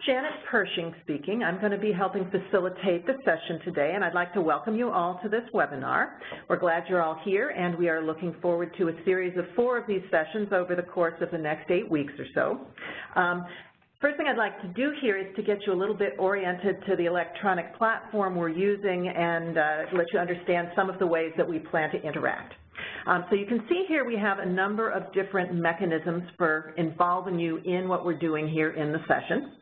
Janet Pershing speaking. I'm going to be helping facilitate the session today, and I'd like to welcome you all to this webinar. We're glad you're all here, and we are looking forward to a series of 4 of these sessions over the course of the next 8 weeks or so. First thing I'd like to do here is to get you a little bit oriented to the electronic platform we're using and let you understand some of the ways that we plan to interact. So you can see here we have a number of different mechanisms for involving you in what we're doing here in the session.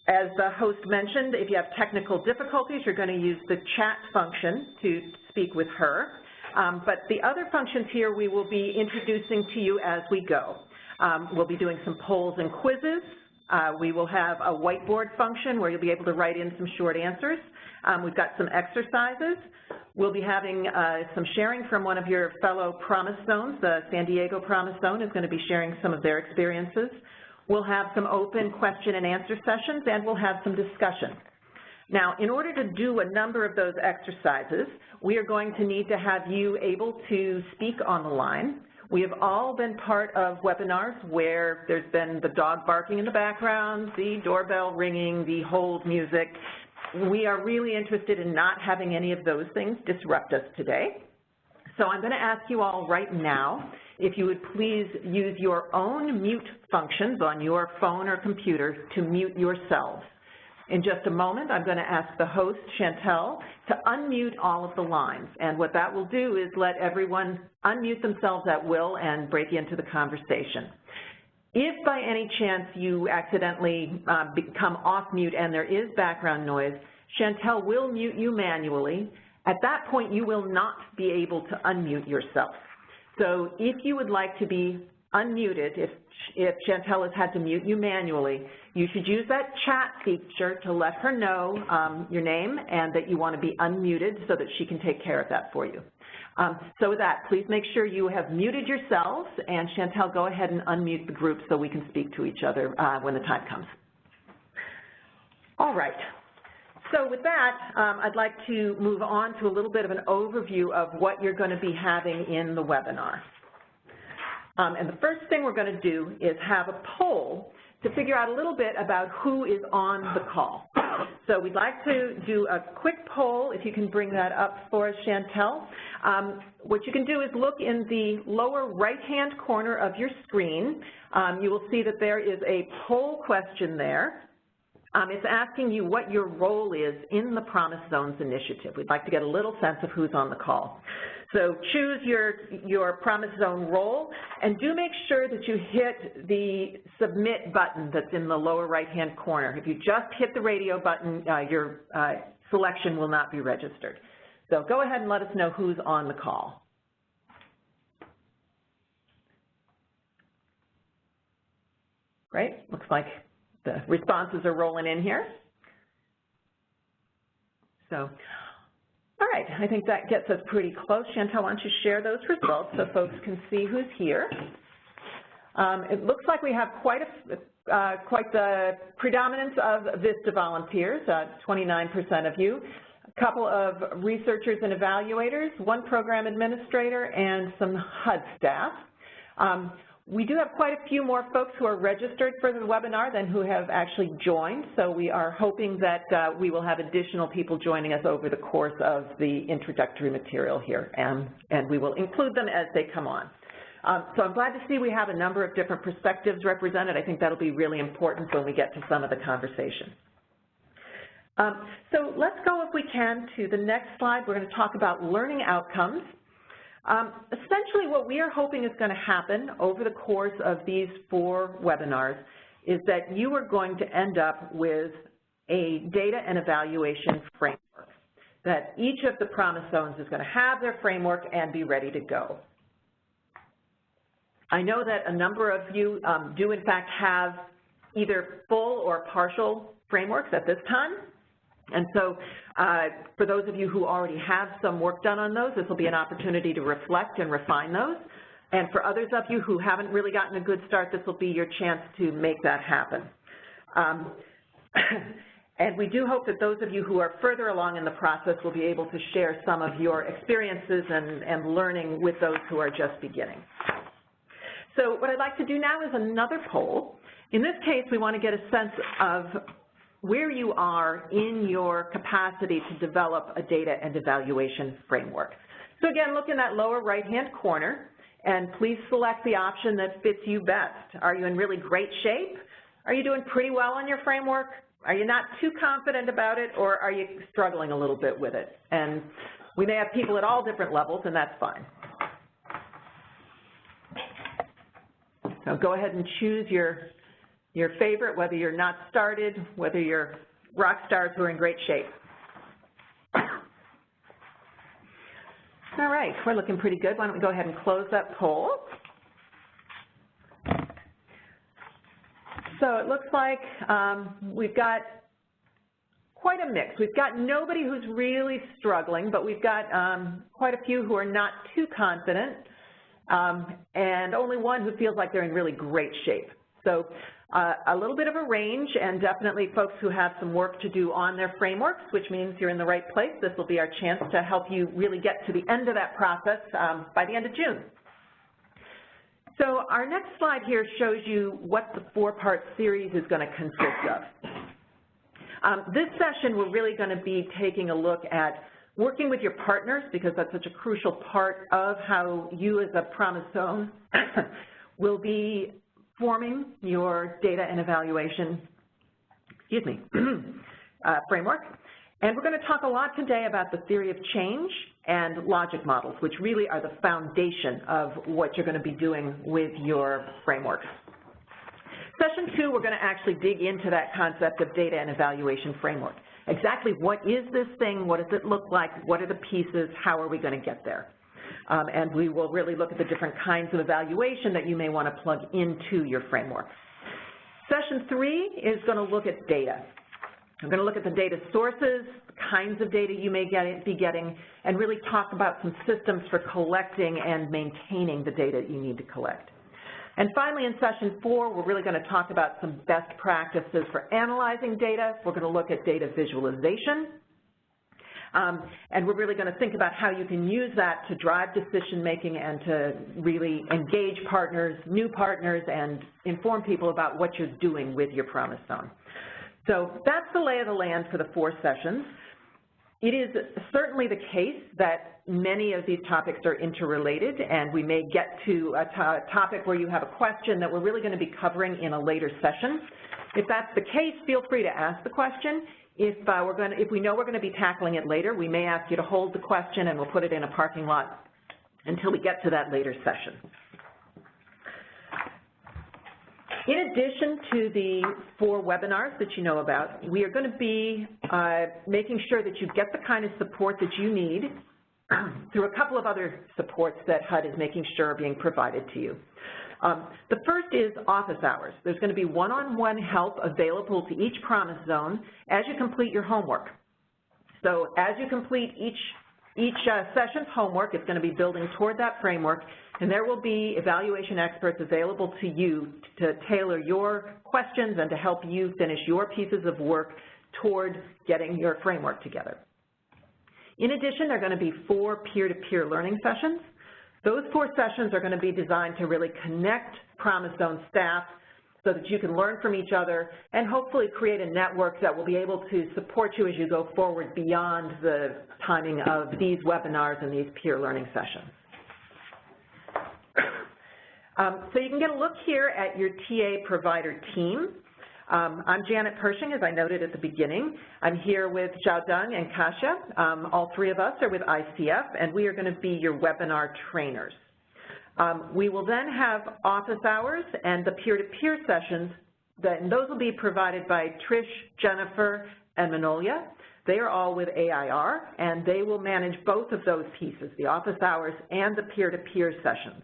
As the host mentioned, if you have technical difficulties, you're going to use the chat function to speak with her. But the other functions here we will be introducing to you as we go. We'll be doing some polls and quizzes. We will have a whiteboard function where you'll be able to write in some short answers. We've got some exercises. We'll be having some sharing from one of your fellow Promise Zones. The San Diego Promise Zone is going to be sharing some of their experiences. We'll have some open question and answer sessions, and we'll have some discussion. Now, in order to do a number of those exercises, we are going to need to have you able to speak on the line. We have all been part of webinars where there's been the dog barking in the background, the doorbell ringing, the hold music. We are really interested in not having any of those things disrupt us today. So I'm going to ask you all right now if you would please use your own mute functions on your phone or computer to mute yourselves. In just a moment, I'm going to ask the host, Chantel, to unmute all of the lines. And what that will do is let everyone unmute themselves at will and break into the conversation. If by any chance you accidentally become off mute and there is background noise, Chantel will mute you manually. At that point, you will not be able to unmute yourself. So if you would like to be unmuted, if Chantel has had to mute you manually, you should use that chat feature to let her know your name and that you want to be unmuted so that she can take care of that for you. So with that, please make sure you have muted yourselves, and Chantel, go ahead and unmute the group so we can speak to each other when the time comes. All right. So with that, I'd like to move on to a little bit of an overview of what you're going to be having in the webinar. And the first thing we're going to do is have a poll to figure out a little bit about who is on the call. So we'd like to do a quick poll, if you can bring that up for us, Chantel. What you can do is look in the lower right-hand corner of your screen. You will see that there is a poll question there. It's asking you what your role is in the Promise Zones initiative. We'd like to get a little sense of who's on the call. So choose your Promise Zone role, and do make sure that you hit the submit button that's in the lower right-hand corner. If you just hit the radio button, your selection will not be registered. So go ahead and let us know who's on the call. Great, looks like the responses are rolling in here. So, all right, I think that gets us pretty close. Chantel, why don't you share those results so folks can see who's here. It looks like we have quite the predominance of Vista volunteers, 29% of you, a couple of researchers and evaluators, 1 program administrator, and some HUD staff. We do have quite a few more folks who are registered for the webinar than who have actually joined, so we are hoping that we will have additional people joining us over the course of the introductory material here, and we will include them as they come on. So I'm glad to see we have a number of different perspectives represented. I think that'll be really important when we get to some of the conversation. So let's go, if we can, to the next slide. We're going to talk about learning outcomes. Essentially what we are hoping is going to happen over the course of these 4 webinars is that you are going to end up with a data and evaluation framework, that each of the Promise Zones is going to have their framework and be ready to go. I know that a number of you do in fact have either full or partial frameworks at this time. And so for those of you who already have some work done on those, this will be an opportunity to reflect and refine those. And for others of you who haven't really gotten a good start, this will be your chance to make that happen. And we do hope that those of you who are further along in the process will be able to share some of your experiences and learning with those who are just beginning. So what I'd like to do now is another poll. In this case, we want to get a sense of where you are in your capacity to develop a data and evaluation framework. So again, look in that lower right-hand corner, and please select the option that fits you best. Are you in really great shape? Are you doing pretty well on your framework? Are you not too confident about it, or are you struggling a little bit with it? And we may have people at all different levels, and that's fine. So go ahead and choose your favorite, whether you're not started, whether you're rock stars who are in great shape. All right, we're looking pretty good. Why don't we go ahead and close that poll. So it looks like we've got quite a mix. We've got nobody who's really struggling, but we've got quite a few who are not too confident, and only one who feels like they're in really great shape. So a little bit of a range, and definitely folks who have some work to do on their frameworks, which means you're in the right place. This will be our chance to help you really get to the end of that process by the end of June. So our next slide here shows you what the four-part series is going to consist of. This session, we're really going to be taking a look at working with your partners, because that's such a crucial part of how you as a Promise Zone will be forming your data and evaluation, framework. And we're going to talk a lot today about the theory of change and logic models, which really are the foundation of what you're going to be doing with your frameworks. Session 2, we're going to actually dig into that concept of data and evaluation framework. Exactly what is this thing? What does it look like? What are the pieces? How are we going to get there? And we will really look at the different kinds of evaluation that you may want to plug into your framework. Session 3 is going to look at data. I'm going to look at the data sources, the kinds of data you may be getting, and really talk about some systems for collecting and maintaining the data you need to collect. And finally, in Session 4, we're really going to talk about some best practices for analyzing data. We're going to look at data visualization. And we're really going to think about how you can use that to drive decision-making and to really engage partners, new partners, and inform people about what you're doing with your Promise Zone. So that's the lay of the land for the 4 sessions. It is certainly the case that many of these topics are interrelated, and we may get to a topic where you have a question that we're really going to be covering in a later session. If that's the case, feel free to ask the question. If we know we're going to be tackling it later, we may ask you to hold the question and we'll put it in a parking lot until we get to that later session. In addition to the 4 webinars that you know about, we are going to be making sure that you get the kind of support that you need through a couple of other supports that HUD is making sure are being provided to you. The first is office hours. There's going to be one-on-one help available to each Promise Zone as you complete your homework. So as you complete each session's homework, it's going to be building toward that framework, and there will be evaluation experts available to you to tailor your questions and to help you finish your pieces of work toward getting your framework together. In addition, there are going to be 4 peer-to-peer learning sessions. Those 4 sessions are going to be designed to really connect Promise Zone staff so that you can learn from each other and hopefully create a network that will be able to support you as you go forward beyond the timing of these webinars and these peer learning sessions. So you can get a look here at your TA provider team. I'm Janet Pershing, as I noted at the beginning. I'm here with Xiao Deng and Kasia. All 3 of us are with ICF, and we are going to be your webinar trainers. We will then have office hours and the peer-to-peer sessions, and those will be provided by Trish, Jennifer, and Manolia. They are all with AIR, and they will manage both of those pieces, the office hours and the peer-to-peer sessions.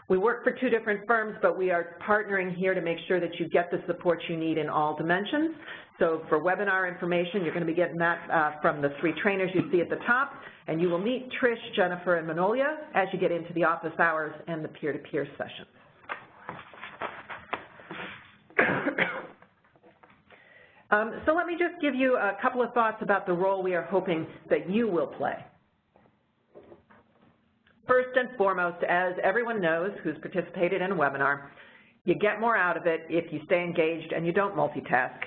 We work for 2 different firms, but we are partnering here to make sure that you get the support you need in all dimensions. So for webinar information, you're going to be getting that from the 3 trainers you see at the top, and you will meet Trish, Jennifer, and Manolia as you get into the office hours and the peer-to-peer sessions. So let me just give you a couple of thoughts about the role we are hoping that you will play. First and foremost, as everyone knows who's participated in a webinar, You get more out of it if you stay engaged and you don't multitask.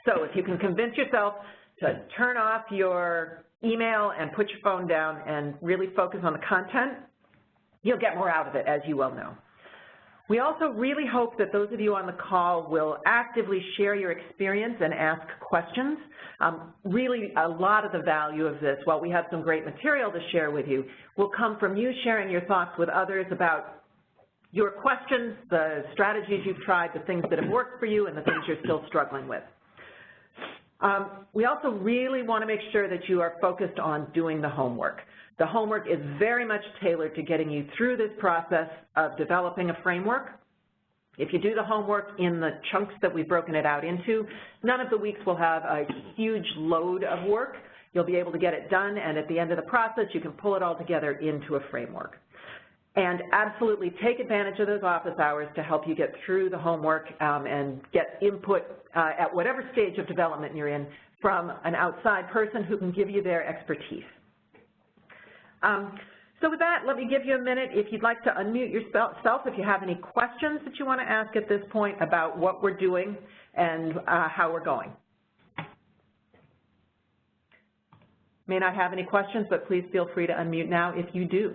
So if you can convince yourself to turn off your email and put your phone down and really focus on the content, you'll get more out of it, as you well know. We also really hope that those of you on the call will actively share your experience and ask questions. Really, a lot of the value of this, while we have some great material to share with you, will come from you sharing your thoughts with others about your questions, the strategies you've tried, the things that have worked for you, and the things you're still struggling with. We also really want to make sure that you are focused on doing the homework. The homework is very much tailored to getting you through this process of developing a framework. If you do the homework in the chunks that we've broken it out into, none of the weeks will have a huge load of work. You'll be able to get it done, and at the end of the process, you can pull it all together into a framework. And absolutely take advantage of those office hours to help you get through the homework and get input at whatever stage of development you're in from an outside person who can give you their expertise. So with that, let me give you a minute if you'd like to unmute yourself if you have any questions that you want to ask at this point about what we're doing and how we're going. May not have any questions, but please feel free to unmute now if you do.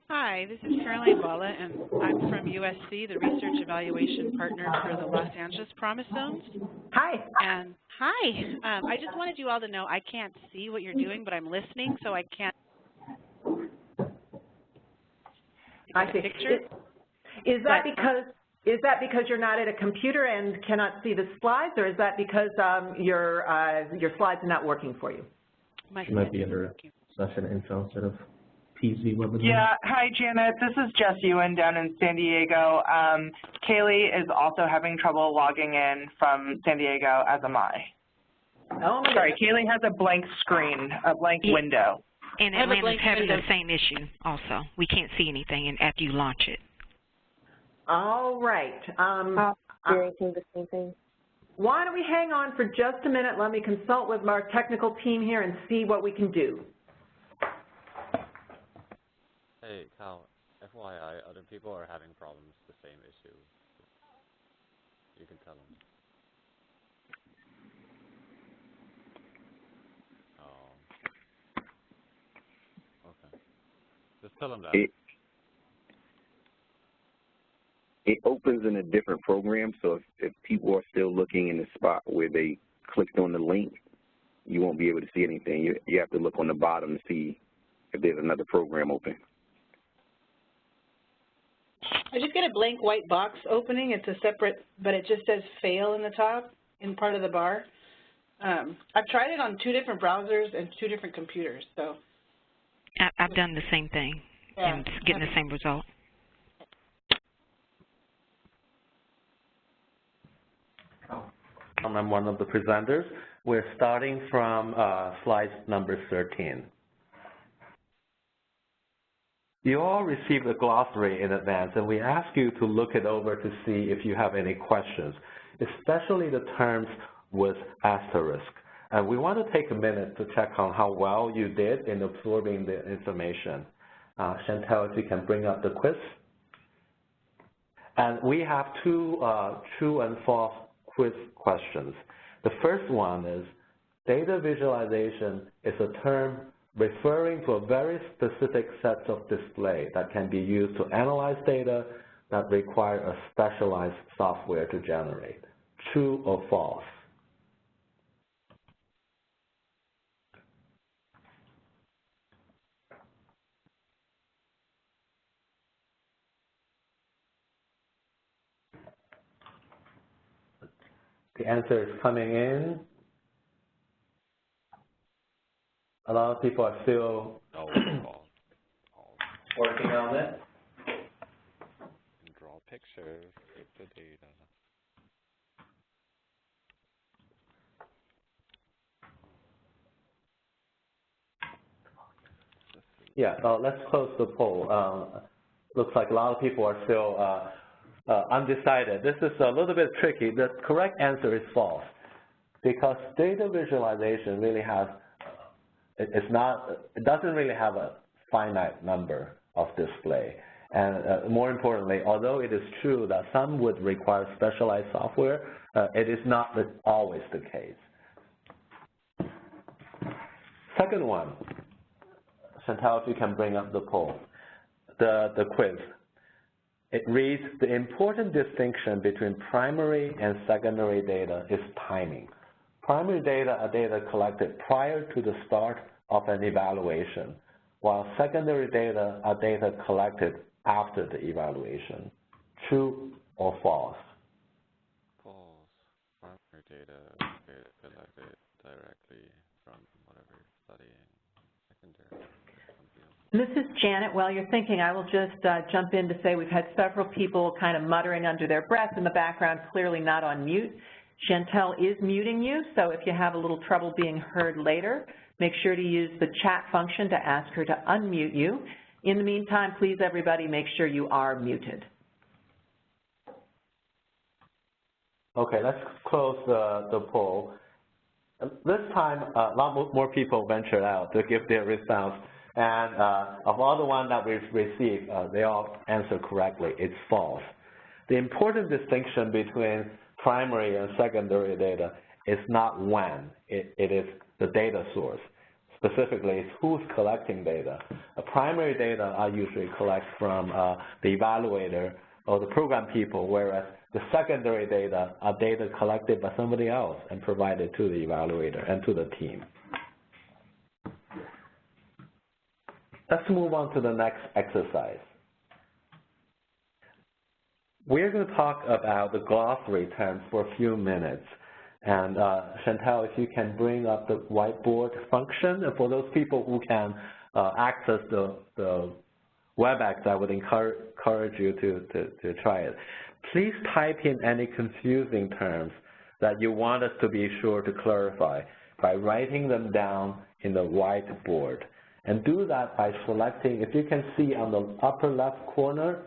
Hi, this is Caroline Bala, and I'm from USC, the Research Evaluation Partner for the Los Angeles Promise Zones. Hi. And hi. I just wanted you all to know I can't see what you're doing, but I'm listening, so I can't. I see. Picture. Is that because you're not at a computer and cannot see the slides, or is that because your slides are not working for you? It might be under session info instead of PZ webinar. Yeah, hi Janet, this is Jess Ewan down in San Diego. Kaylee is also having trouble logging in from San Diego, as am I. Oh my Sorry, Kaylee has a blank screen, a blank window. And Atlanta's having the same issue also. We can't see anything after you launch it. All right. Experiencing the same thing. Why don't we hang on for just a minute? Let me consult with our technical team here and see what we can do. Hey, Cal, FYI, other people are having problems, the same issue. You can tell them. Oh. Okay. Just tell them that. It opens in a different program, so if people are still looking in the spot where they clicked on the link, you won't be able to see anything. You have to look on the bottom to see if there's another program open. I just get a blank white box opening. It's a separate, but it just says fail in the top in part of the bar. I've tried it on 2 different browsers and 2 different computers. So I've done the same thing and getting the same result. I'm one of the presenters. We're starting from slide number 13. You all received a glossary in advance, and we ask you to look it over to see if you have any questions, especially the terms with asterisk. And we want to take a minute to check on how well you did in absorbing the information. Chantel, if you can bring up the quiz. And we have 2 true and false quiz questions. The first one is, data visualization is a term referring to a very specific set of display that can be used to analyze data that require a specialized software to generate. True or false? The answer is coming in. A lot of people are still working on it. Draw pictures, get the data. Yeah, let's close the poll. Looks like a lot of people are still undecided. This is a little bit tricky. The correct answer is false, because data visualization really has, it doesn't really have a finite number of display. And more importantly, although it is true that some would require specialized software, it is not always the case. Second one, Chantal, if you can bring up the poll, the quiz. It reads, the important distinction between primary and secondary data is timing. Primary data are data collected prior to the start of an evaluation, while secondary data are data collected after the evaluation. True or false? False. Primary data collected directly from whatever you're studying. Secondary. This is Janet. While you're thinking, I will just jump in to say we've had several people kind of muttering under their breath in the background, clearly not on mute. Chantel is muting you, so if you have a little trouble being heard later, make sure to use the chat function to ask her to unmute you. In the meantime, please, everybody, make sure you are muted. Okay, let's close the poll. This time, a lot more people ventured out to give their response. And of all the ones that we've received, they all answered correctly. It's false. The important distinction between primary and secondary data is not when. It is the data source. Specifically, it's who's collecting data. Primary data are usually collected from the evaluator or the program people, whereas the secondary data are data collected by somebody else and provided to the evaluator and to the team. Let's move on to the next exercise. We're going to talk about the glossary terms for a few minutes. And Chantal, if you can bring up the whiteboard function, and for those people who can access the WebEx, I would encourage you to try it. Please type in any confusing terms that you want us to be sure to clarify by writing them down in the whiteboard. And do that by selecting, if you can see on the upper left corner,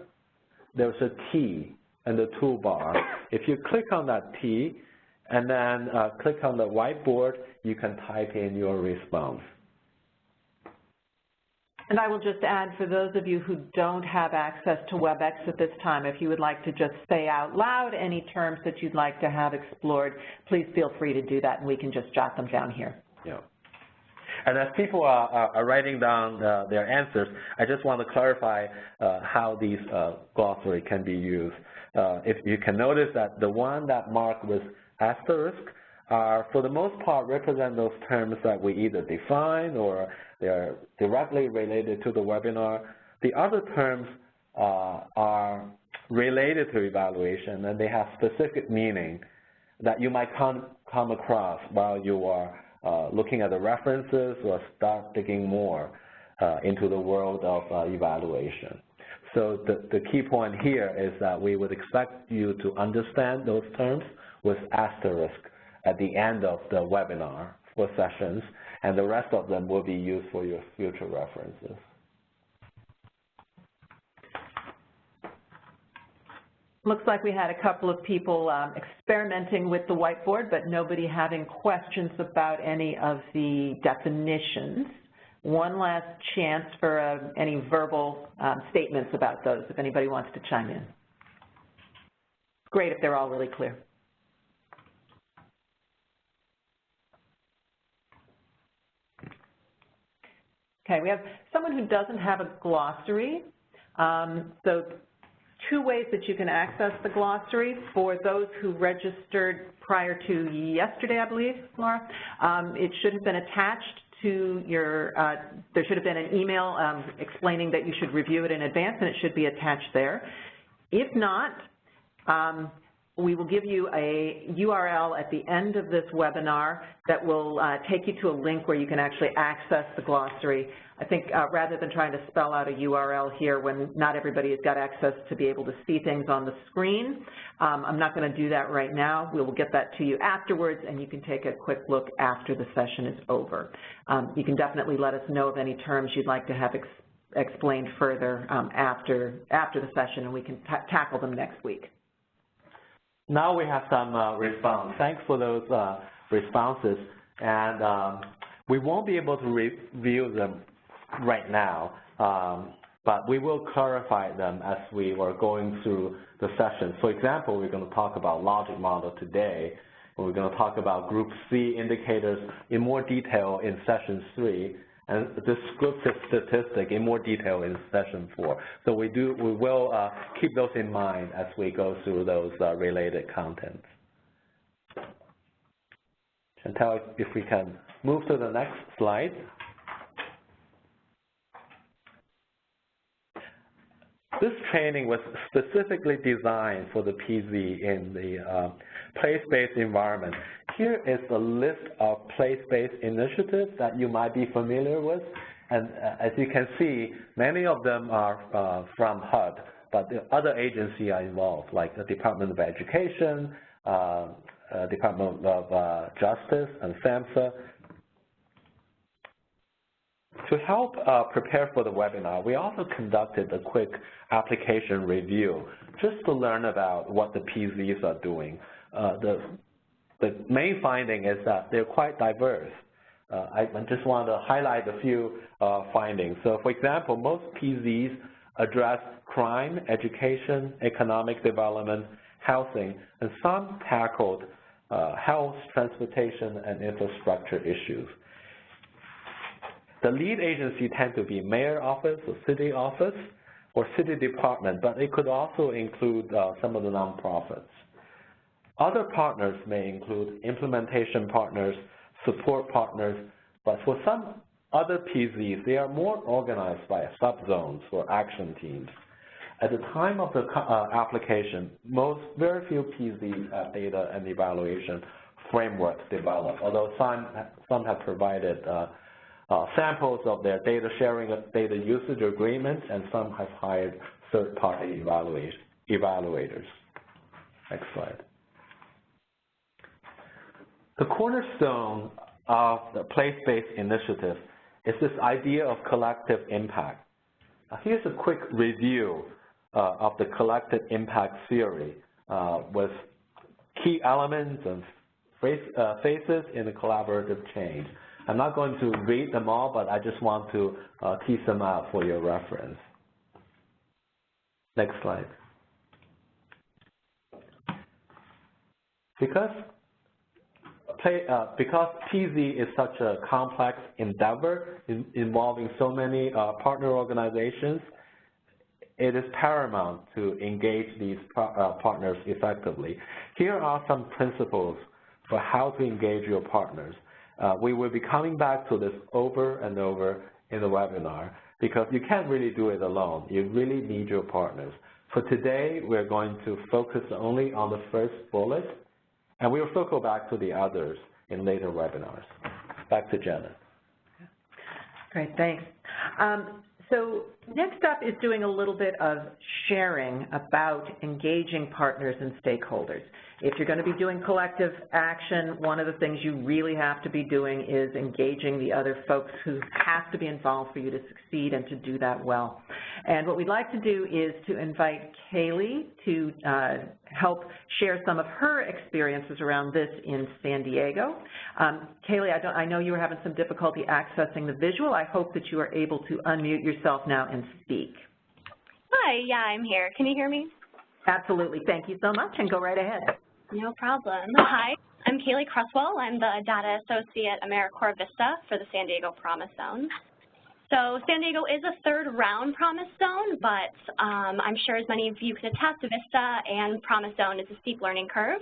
there's a T in the toolbar. If you click on that T and then click on the whiteboard, you can type in your response. And I will just add, for those of you who don't have access to WebEx at this time, if you would like to just say out loud any terms that you'd like to have explored, please feel free to do that, and we can just jot them down here. Yeah. And as people are writing down their answers, I just want to clarify how these glossary can be used. If you can notice that the one that marked with asterisk are, for the most part, represent those terms that we either define or they are directly related to the webinar. The other terms are related to evaluation, and they have specific meaning that you might come across while you are looking at the references or start digging more into the world of evaluation. So the key point here is that we would expect you to understand those terms with asterisk at the end of the webinar for sessions, and the rest of them will be used for your future references. Looks like we had a couple of people experimenting with the whiteboard, but nobody having questions about any of the definitions. One last chance for any verbal statements about those, if anybody wants to chime in. Great if they're all really clear. Okay, we have someone who doesn't have a glossary. So two ways that you can access the glossary. For those who registered prior to yesterday, I believe, Laura, it should have been attached to your, there should have been an email explaining that you should review it in advance, and it should be attached there. If not, we will give you a URL at the end of this webinar that will take you to a link where you can actually access the glossary. I think rather than trying to spell out a URL here when not everybody has got access to be able to see things on the screen, I'm not going to do that right now. We will get that to you afterwards, and you can take a quick look after the session is over. You can definitely let us know of any terms you'd like to have explained further after the session, and we can tackle them next week. Now we have some response. Thanks for those responses, and we won't be able to review them right now, but we will clarify them as we were going through the session. For example, we're going to talk about logic model today, and we're going to talk about group C indicators in more detail in session 3, and descriptive statistic in more detail in session 4. So we will keep those in mind as we go through those related contents. Chantal, if we can move to the next slide. This training was specifically designed for the PZ in the place-based environment. Here is a list of place-based initiatives that you might be familiar with. And as you can see, many of them are from HUD, but the other agencies are involved, like the Department of Education, Department of Justice, and SAMHSA. To help prepare for the webinar, we also conducted a quick application review just to learn about what the PZs are doing. The main finding is that they're quite diverse. I just want to highlight a few findings. So, for example, most PZs address crime, education, economic development, housing, and some tackled health, transportation, and infrastructure issues. The lead agency tend to be mayor office or city department, but it could also include some of the nonprofits. Other partners may include implementation partners, support partners, but for some other PZs, they are more organized by subzones or action teams. At the time of the application, very few PZs have data and evaluation frameworks developed, although some have provided samples of their data sharing, data usage agreements, and some have hired third-party evaluators. Next slide. The cornerstone of the place-based initiative is this idea of collective impact. Here's a quick review of the collective impact theory with key elements and phases in the collaborative change. I'm not going to read them all, but I just want to tease them out for your reference. Next slide. Because PZ is such a complex endeavor involving so many partner organizations, it is paramount to engage these partners effectively. Here are some principles for how to engage your partners. We will be coming back to this over and over in the webinar because you can't really do it alone. You really need your partners. For today, we're going to focus only on the first bullet, and we will circle back to the others in later webinars. Back to Janet. Great, thanks. So next up is doing a little bit of sharing about engaging partners and stakeholders. If you're going to be doing collective action, one of the things you really have to be doing is engaging the other folks who have to be involved for you to succeed and to do that well. And what we'd like to do is to invite Kaylee to help share some of her experiences around this in San Diego. Kaylee, I know you were having some difficulty accessing the visual. I hope that you are able to unmute yourself now and speak. Hi, yeah, I'm here. Can you hear me? Absolutely. Thank you so much, and go right ahead. No problem. Hi, I'm Kaylee Cresswell. I'm the Data Associate at AmeriCorps Vista for the San Diego Promise Zone. So San Diego is a third-round Promise Zone, but I'm sure as many of you can attest, Vista and Promise Zone is a steep learning curve.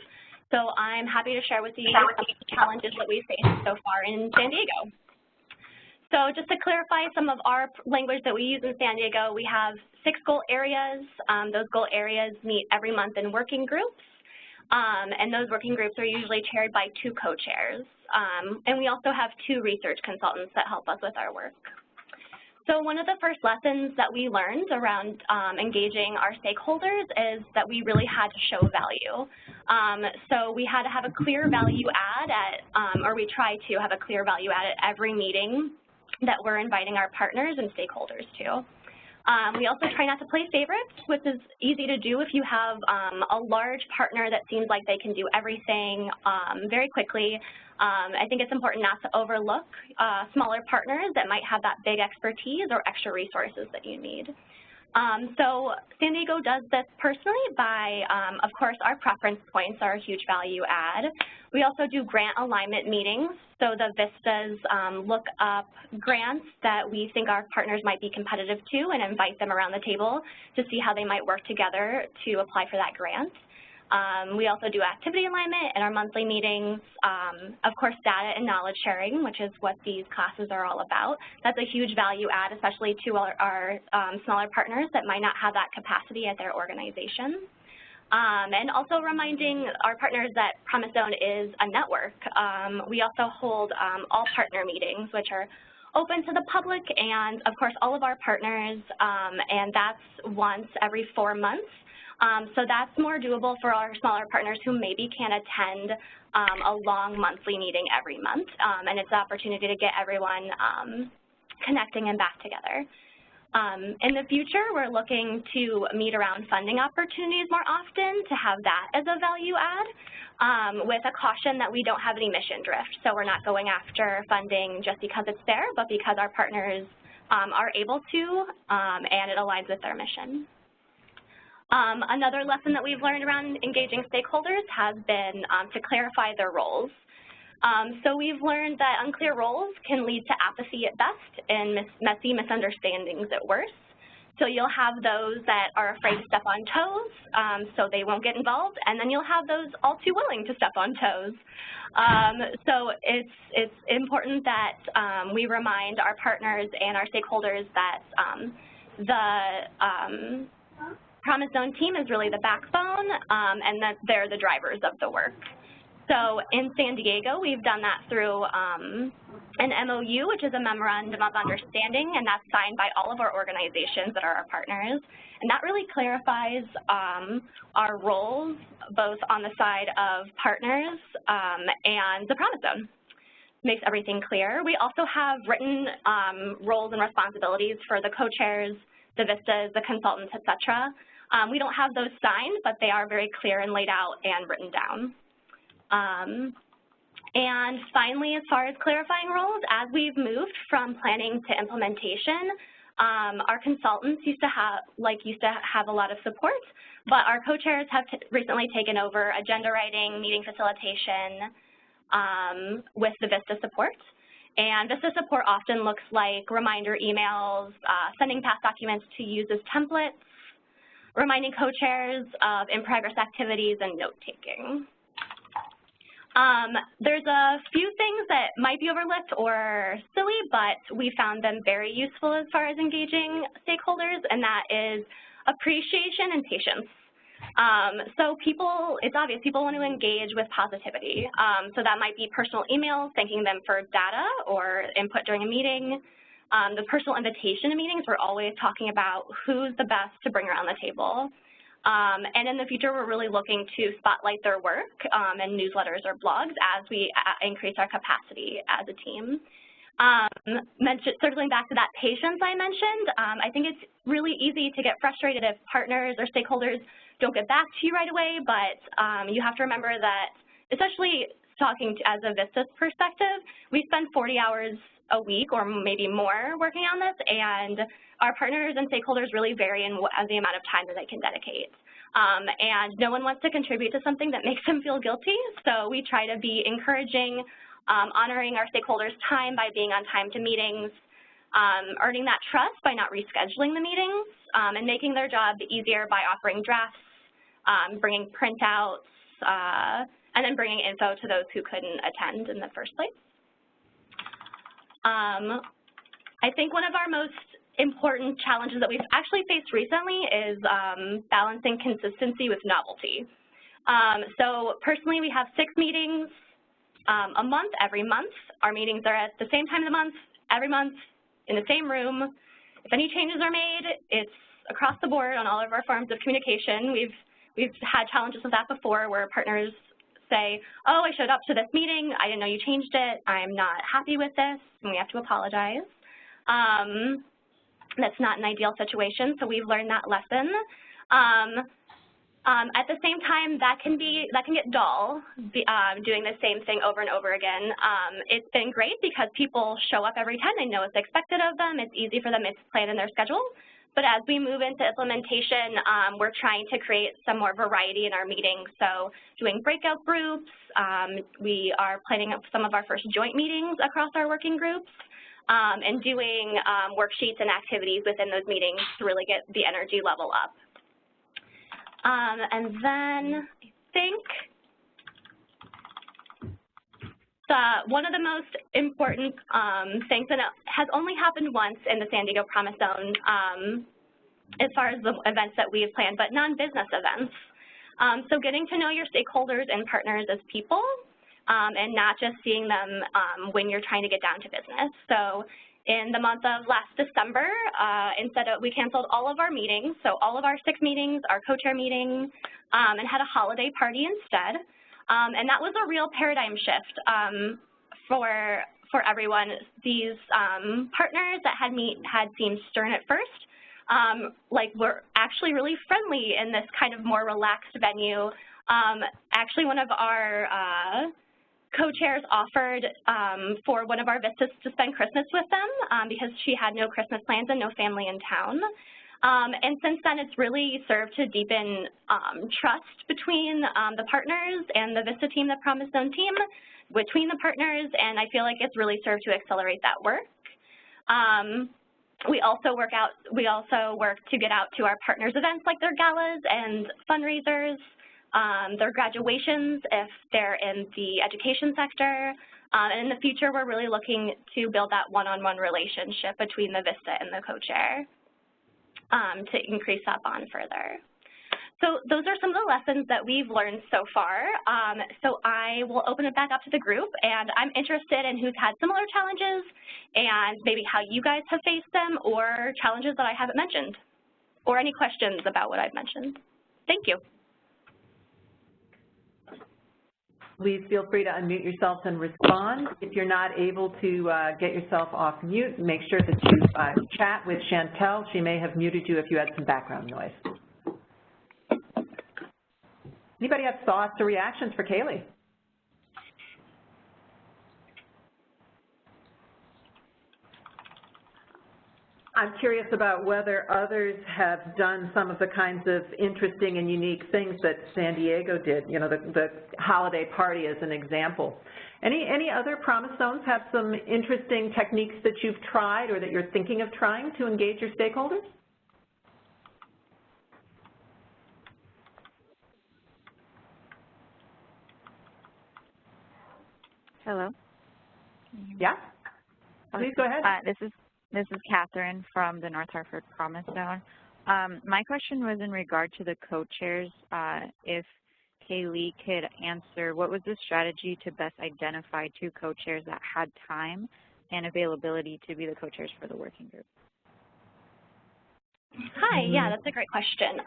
So I'm happy to share with you some of the challenges that we've faced so far in San Diego. So just to clarify some of our language that we use in San Diego, we have 6 goal areas. Those goal areas meet every month in working groups. And those working groups are usually chaired by 2 co-chairs. And we also have 2 research consultants that help us with our work. So one of the first lessons that we learned around engaging our stakeholders is that we really had to show value. So we had to have a clear value add at, or we try to have a clear value add at every meeting that we're inviting our partners and stakeholders to. We also try not to play favorites, which is easy to do if you have a large partner that seems like they can do everything very quickly. I think it's important not to overlook smaller partners that might have that big expertise or extra resources that you need. So San Diego does this personally by, of course, our preference points are a huge value add. We also do grant alignment meetings. So the Vistas look up grants that we think our partners might be competitive to and invite them around the table to see how they might work together to apply for that grant. We also do activity alignment in our monthly meetings. Of course, data and knowledge sharing, which is what these classes are all about. That's a huge value add, especially to our smaller partners that might not have that capacity at their organization. And also reminding our partners that Promise Zone is a network. We also hold all partner meetings, which are open to the public and, of course, all of our partners, and that's once every 4 months. So that's more doable for our smaller partners who maybe can't attend a long monthly meeting every month, and it's an opportunity to get everyone connecting and back together. In the future, we're looking to meet around funding opportunities more often to have that as a value add, with a caution that we don't have any mission drift. So we're not going after funding just because it's there, but because our partners are able to, and it aligns with their mission. Another lesson that we've learned around engaging stakeholders has been to clarify their roles. So we've learned that unclear roles can lead to apathy at best and messy misunderstandings at worst. So you'll have those that are afraid to step on toes, so they won't get involved, and then you'll have those all too willing to step on toes. So it's important that we remind our partners and our stakeholders that the Promise Zone team is really the backbone, and that they're the drivers of the work. So in San Diego, we've done that through an MOU, which is a Memorandum of Understanding, and that's signed by all of our organizations that are our partners. And that really clarifies our roles, both on the side of partners and the Promise Zone. Makes everything clear. We also have written roles and responsibilities for the co-chairs, the Vistas, the consultants, et cetera. We don't have those signed, but they are very clear and laid out and written down. And finally, as far as clarifying roles, as we've moved from planning to implementation, our consultants used to have a lot of support, but our co-chairs have recently taken over agenda writing, meeting facilitation with the Vista support. And Vista support often looks like reminder emails, sending past documents to use as templates, reminding co-chairs of in-progress activities, and note-taking. There's a few things that might be overlooked or silly, but we found them very useful as far as engaging stakeholders, and that is appreciation and patience. So it's obvious, people want to engage with positivity. So that might be personal emails thanking them for data or input during a meeting. The personal invitation to meetings, we're always talking about who's the best to bring around the table. And in the future, we're really looking to spotlight their work in newsletters or blogs as we increase our capacity as a team. Circling back to that patience I mentioned, I think it's really easy to get frustrated if partners or stakeholders don't get back to you right away, but you have to remember that, especially talking as a Vista's perspective, we spend 40 hours a week or maybe more working on this, and our partners and stakeholders really vary in the amount of time that they can dedicate. And no one wants to contribute to something that makes them feel guilty, so we try to be encouraging, honoring our stakeholders' time by being on time to meetings, earning that trust by not rescheduling the meetings, and making their job easier by offering drafts, bringing printouts, and then bringing info to those who couldn't attend in the first place. I think one of our most important challenges that we've actually faced recently is balancing consistency with novelty. So personally, we have 6 meetings a month, every month. Our meetings are at the same time of the month, every month, in the same room. If any changes are made, it's across the board on all of our forms of communication. We've had challenges with that before where partners say, oh, I showed up to this meeting, I didn't know you changed it, I'm not happy with this, and we have to apologize. That's not an ideal situation, so we've learned that lesson. At the same time, that can get dull, doing the same thing over and over again. It's been great because people show up every time. They know what's expected of them. It's easy for them to plan in their schedule. But as we move into implementation, we're trying to create some more variety in our meetings. So doing breakout groups, we are planning some of our first joint meetings across our working groups, and doing worksheets and activities within those meetings to really get the energy level up. And then I think one of the most important things, and it has only happened once in the San Diego Promise Zone as far as the events that we have planned, but non-business events. So getting to know your stakeholders and partners as people, and not just seeing them when you're trying to get down to business. So in the month of last December, we canceled all of our meetings, so all of our 6 meetings, our co-chair meeting, and had a holiday party instead. And that was a real paradigm shift for everyone. These partners that had seemed stern at first, were actually really friendly in this kind of more relaxed venue. Actually, one of our co-chairs offered for one of our vistas to spend Christmas with them because she had no Christmas plans and no family in town. And since then, it's really served to deepen trust between the partners and the VISTA team, the Promise Zone team, between the partners, and I feel like it's really served to accelerate that work. We also work to get out to our partners' events like their galas and fundraisers, their graduations if they're in the education sector. And in the future, we're really looking to build that one-on-one relationship between the VISTA and the co-chair to increase that bond further. So those are some of the lessons that we've learned so far. So I will open it back up to the group, and I'm interested in who's had similar challenges and maybe how you guys have faced them or challenges that I haven't mentioned, or any questions about what I've mentioned. Thank you. Please feel free to unmute yourselves and respond. If you're not able to get yourself off mute, make sure that you chat with Chantel. She may have muted you if you had some background noise. Anybody have thoughts or reactions for Kaylee? I'm curious about whether others have done some of the kinds of interesting and unique things that San Diego did, you know, the holiday party as an example. Any other Promise Zones have some interesting techniques that you've tried or that you're thinking of trying to engage your stakeholders? Hello. Yeah. Please go ahead. This is Catherine from the North Hartford Promise Zone. My question was in regard to the co-chairs. If Kaylee could answer, what was the strategy to best identify 2 co-chairs that had time and availability to be the co-chairs for the working group? Hi, yeah, that's a great question.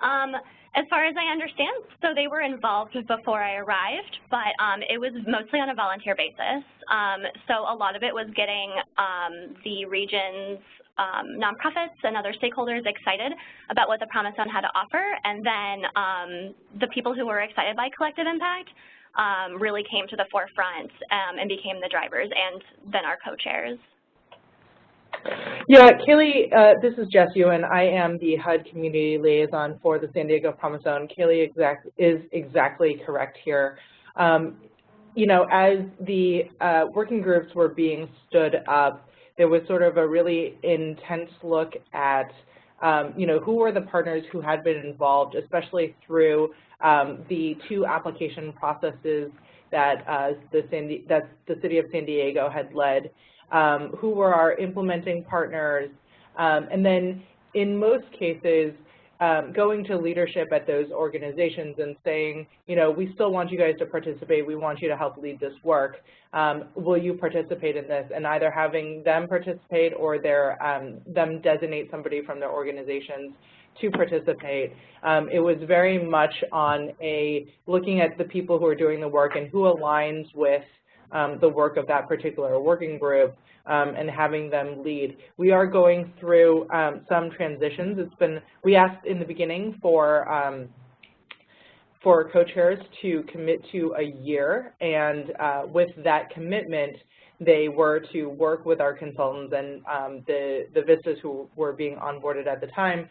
As far as I understand, so they were involved before I arrived, but it was mostly on a volunteer basis. So a lot of it was getting the region's nonprofits and other stakeholders excited about what the Promise Zone had to offer, and then the people who were excited by collective impact really came to the forefront and became the drivers, and then our co-chairs. Yeah, Kaylee, this is Jess Ewan. I am the HUD Community Liaison for the San Diego Promise Zone. Kaylee is exactly correct here. You know, as the working groups were being stood up, there was sort of a really intense look at, you know, who were the partners who had been involved, especially through the 2 application processes that the City of San Diego had led. Who were our implementing partners, and then in most cases, going to leadership at those organizations and saying, you know, we still want you guys to participate, we want you to help lead this work, will you participate in this? And either having them participate or them designate somebody from their organizations to participate. It was very much on looking at the people who are doing the work and who aligns with the work of that particular working group and having them lead. We are going through some transitions. We asked in the beginning for co-chairs to commit to a year, and with that commitment, they were to work with our consultants and the Vistas who were being onboarded at the time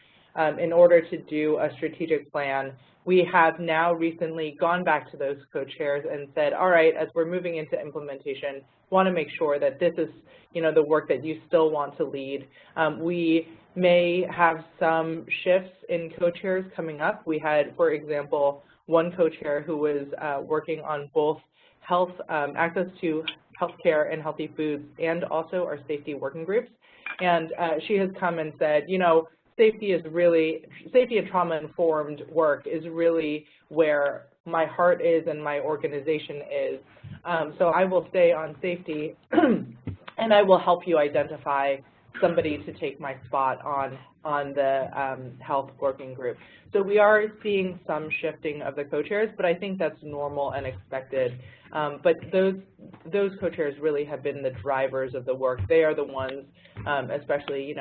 in order to do a strategic plan. We have now recently gone back to those co-chairs and said, all right, as we're moving into implementation, want to make sure that this is, the work that you still want to lead. We may have some shifts in co-chairs coming up. We had, for example, one co-chair who was working on both health, access to healthcare and healthy foods, and also our safety working groups. And she has come and said, safety and trauma-informed work is really where my heart is and my organization is. So I will stay on safety, and I will help you identify somebody to take my spot on the health working group. So we are seeing some shifting of the co-chairs, but I think that's normal and expected. But those co-chairs really have been the drivers of the work. They are the ones, especially,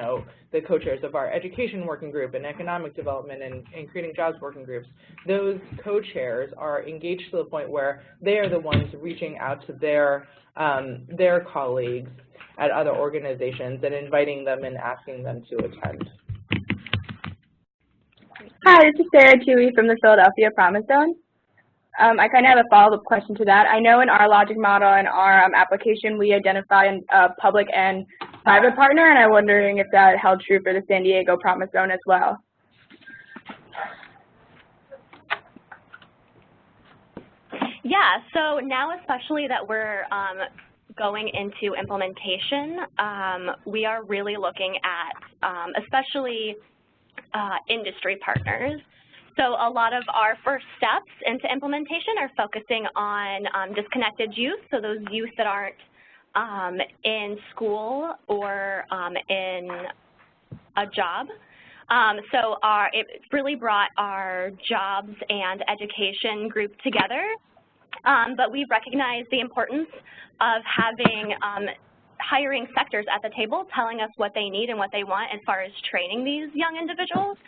the co-chairs of our education working group and economic development and creating jobs working groups. Those co-chairs are engaged to the point where they are the ones reaching out to their colleagues at other organizations and inviting them and asking them to attend. Hi, this is Sarah Tui from the Philadelphia Promise Zone. I kind of have a follow-up question to that. I know in our logic model and our application, we identify a public and private partner, and I'm wondering if that held true for the San Diego Promise Zone as well. Yeah, so now especially that we're going into implementation, we are really looking at especially industry partners. So a lot of our first steps into implementation are focusing on disconnected youth, so those youth that aren't in school or in a job. So it really brought our jobs and education group together, but we've recognized the importance of having hiring sectors at the table telling us what they need and what they want as far as training these young individuals.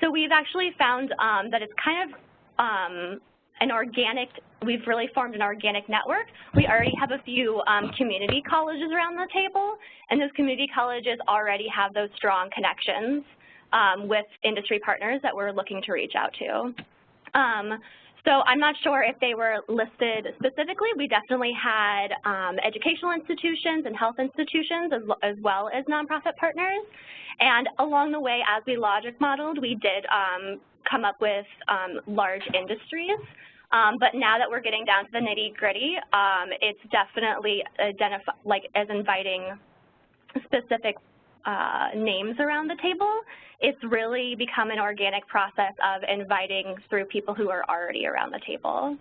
So we've actually found that it's kind of we've really formed an organic network. We already have a few community colleges around the table, and those community colleges already have those strong connections with industry partners that we're looking to reach out to. So I'm not sure if they were listed specifically. We definitely had educational institutions and health institutions as well as nonprofit partners. And along the way, as we logic modeled, we did come up with large industries. But now that we're getting down to the nitty-gritty, it's definitely as inviting specific names around the table. It's really become an organic process of inviting through people who are already around the table.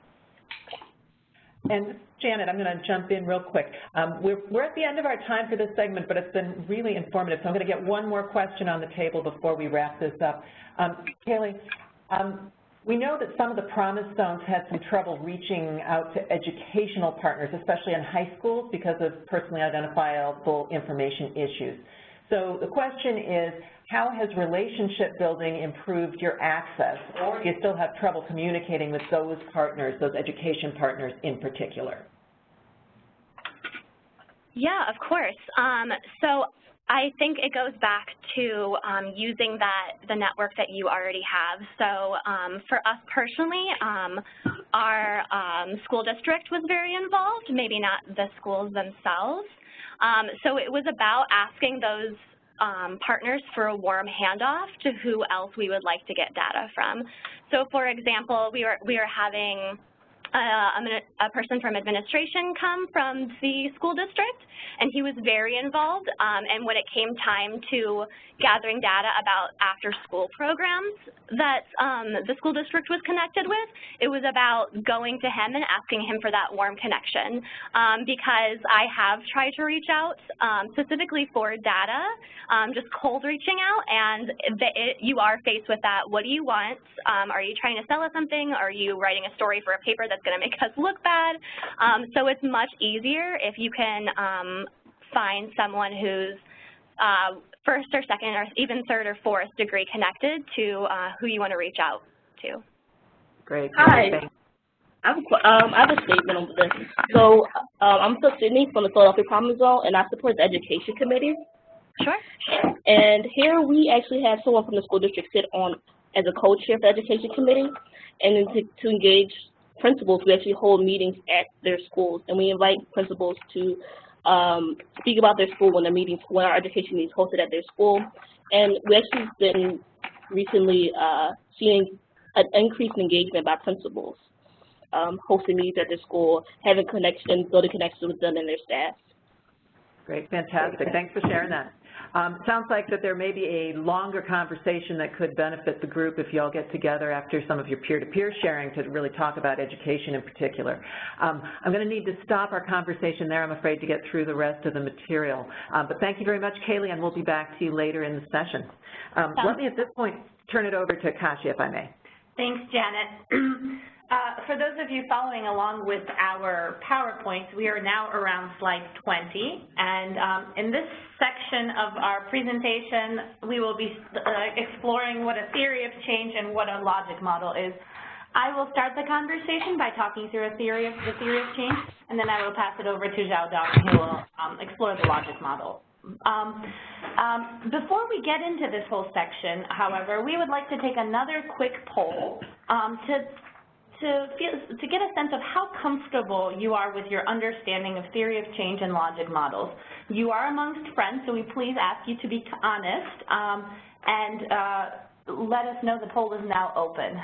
And Janet, I'm going to jump in real quick. We're at the end of our time for this segment, but it's been really informative. So I'm going to get one more question on the table before we wrap this up. Kaylee, we know that some of the Promise Zones had some trouble reaching out to educational partners, especially in high schools, because of personally identifiable information issues. So the question is, how has relationship building improved your access, or do you still have trouble communicating with those partners, those education partners in particular? Yeah, of course. So I think it goes back to using the network that you already have. So for us personally, our school district was very involved, maybe not the schools themselves. So it was about asking those partners for a warm handoff to who else we would like to get data from. So for example, we are having a person from administration come from the school district, and he was very involved. And when it came time to gathering data about after-school programs that the school district was connected with, it was about going to him and asking him for that warm connection. Because I have tried to reach out specifically for data, just cold reaching out, and you are faced with that. What do you want? Are you trying to sell us something? Are you writing a story for a paper that's going to make us look bad. So it's much easier if you can find someone who's first or second or even third or fourth degree connected to who you want to reach out to. Great. Hi. I have a statement on this. So I'm Sydney from the Philadelphia Promise Zone, and I support the Education Committee. Sure. And here we actually have someone from the school district sit on as a co-chair for the Education Committee, and then to engage principals, we actually hold meetings at their schools, and we invite principals to speak about their school when our education is hosted at their school. And we actually been recently seeing an increase in engagement by principals, hosting meetings at their school, having connections, building connections with them and their staff. Great, fantastic. Thanks for sharing that. Sounds like that there may be a longer conversation that could benefit the group if you all get together after some of your peer-to-peer sharing to really talk about education in particular. I'm going to need to stop our conversation there, I'm afraid, to get through the rest of the material. But thank you very much, Kaylee, and we'll be back to you later in the session. Let me at this point turn it over to Kasia, if I may. Thanks, Janet. For those of you following along with our PowerPoints, we are now around slide 20, and in this section of our presentation, we will be exploring what a theory of change and what a logic model is. I will start the conversation by talking through the theory of change, and then I will pass it over to Zhao Dong, who will explore the logic model. Before we get into this whole section, however, we would like to take another quick poll to get a sense of how comfortable you are with your understanding of theory of change and logic models. You are amongst friends, so we please ask you to be honest and let us know the poll is now open.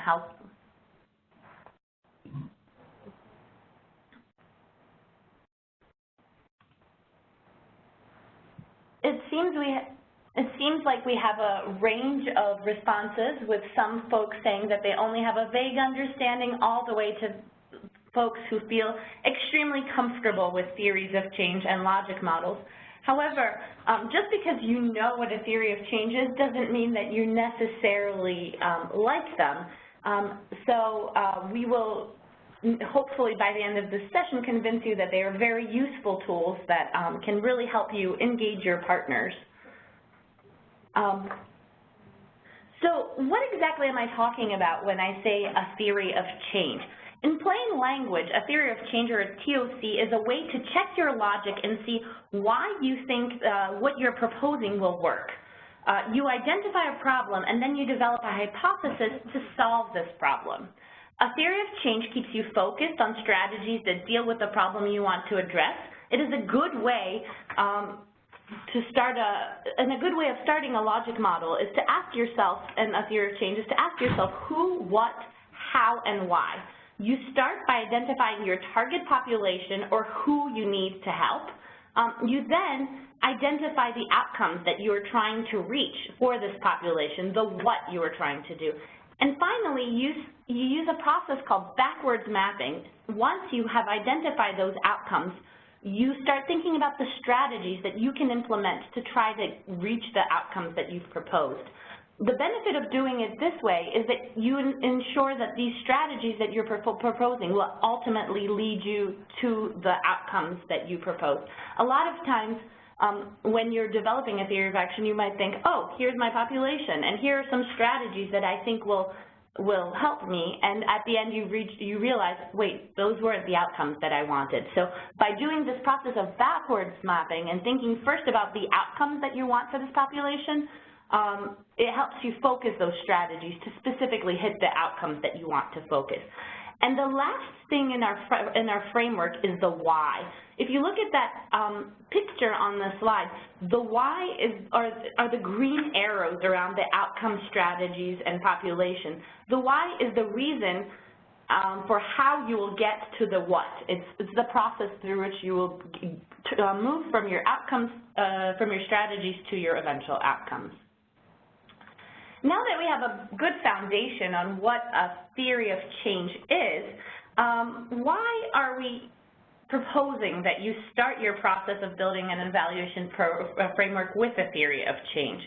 It seems like we have a range of responses, with some folks saying that they only have a vague understanding all the way to folks who feel extremely comfortable with theories of change and logic models. However, just because you know what a theory of change is doesn't mean that you necessarily like them. We will hopefully by the end of this session convince you that they are very useful tools that can really help you engage your partners. So what exactly am I talking about when I say a theory of change? In plain language, a theory of change, or a TOC, is a way to check your logic and see why you think what you're proposing will work. You identify a problem and then you develop a hypothesis to solve this problem. A theory of change keeps you focused on strategies that deal with the problem you want to address. It is a good way a good way of starting a logic model is to ask yourself, and a theory of change is to ask yourself who, what, how, and why. You start by identifying your target population or who you need to help. You then identify the outcomes that you are trying to reach for this population, the what you are trying to do. And finally, you use a process called backwards mapping. Once you have identified those outcomes, you start thinking about the strategies that you can implement to try to reach the outcomes that you've proposed. The benefit of doing it this way is that you ensure that these strategies that you're proposing will ultimately lead you to the outcomes that you propose. A lot of times when you're developing a theory of action, you might think, oh, here's my population, and here are some strategies that I think will help me, and at the end you realize, wait, those weren't the outcomes that I wanted. So by doing this process of backwards mapping and thinking first about the outcomes that you want for this population, it helps you focus those strategies to specifically hit the outcomes that you want to focus. And the last thing in our framework is the why. If you look at that picture on the slide, the why are the green arrows around the outcome strategies and population. The why is the reason for how you will get to the what. It's the process through which you will move from your outcomes, from your strategies to your eventual outcomes. Now that we have a good foundation on what a theory of change is, why are we proposing that you start your process of building an evaluation framework with a theory of change?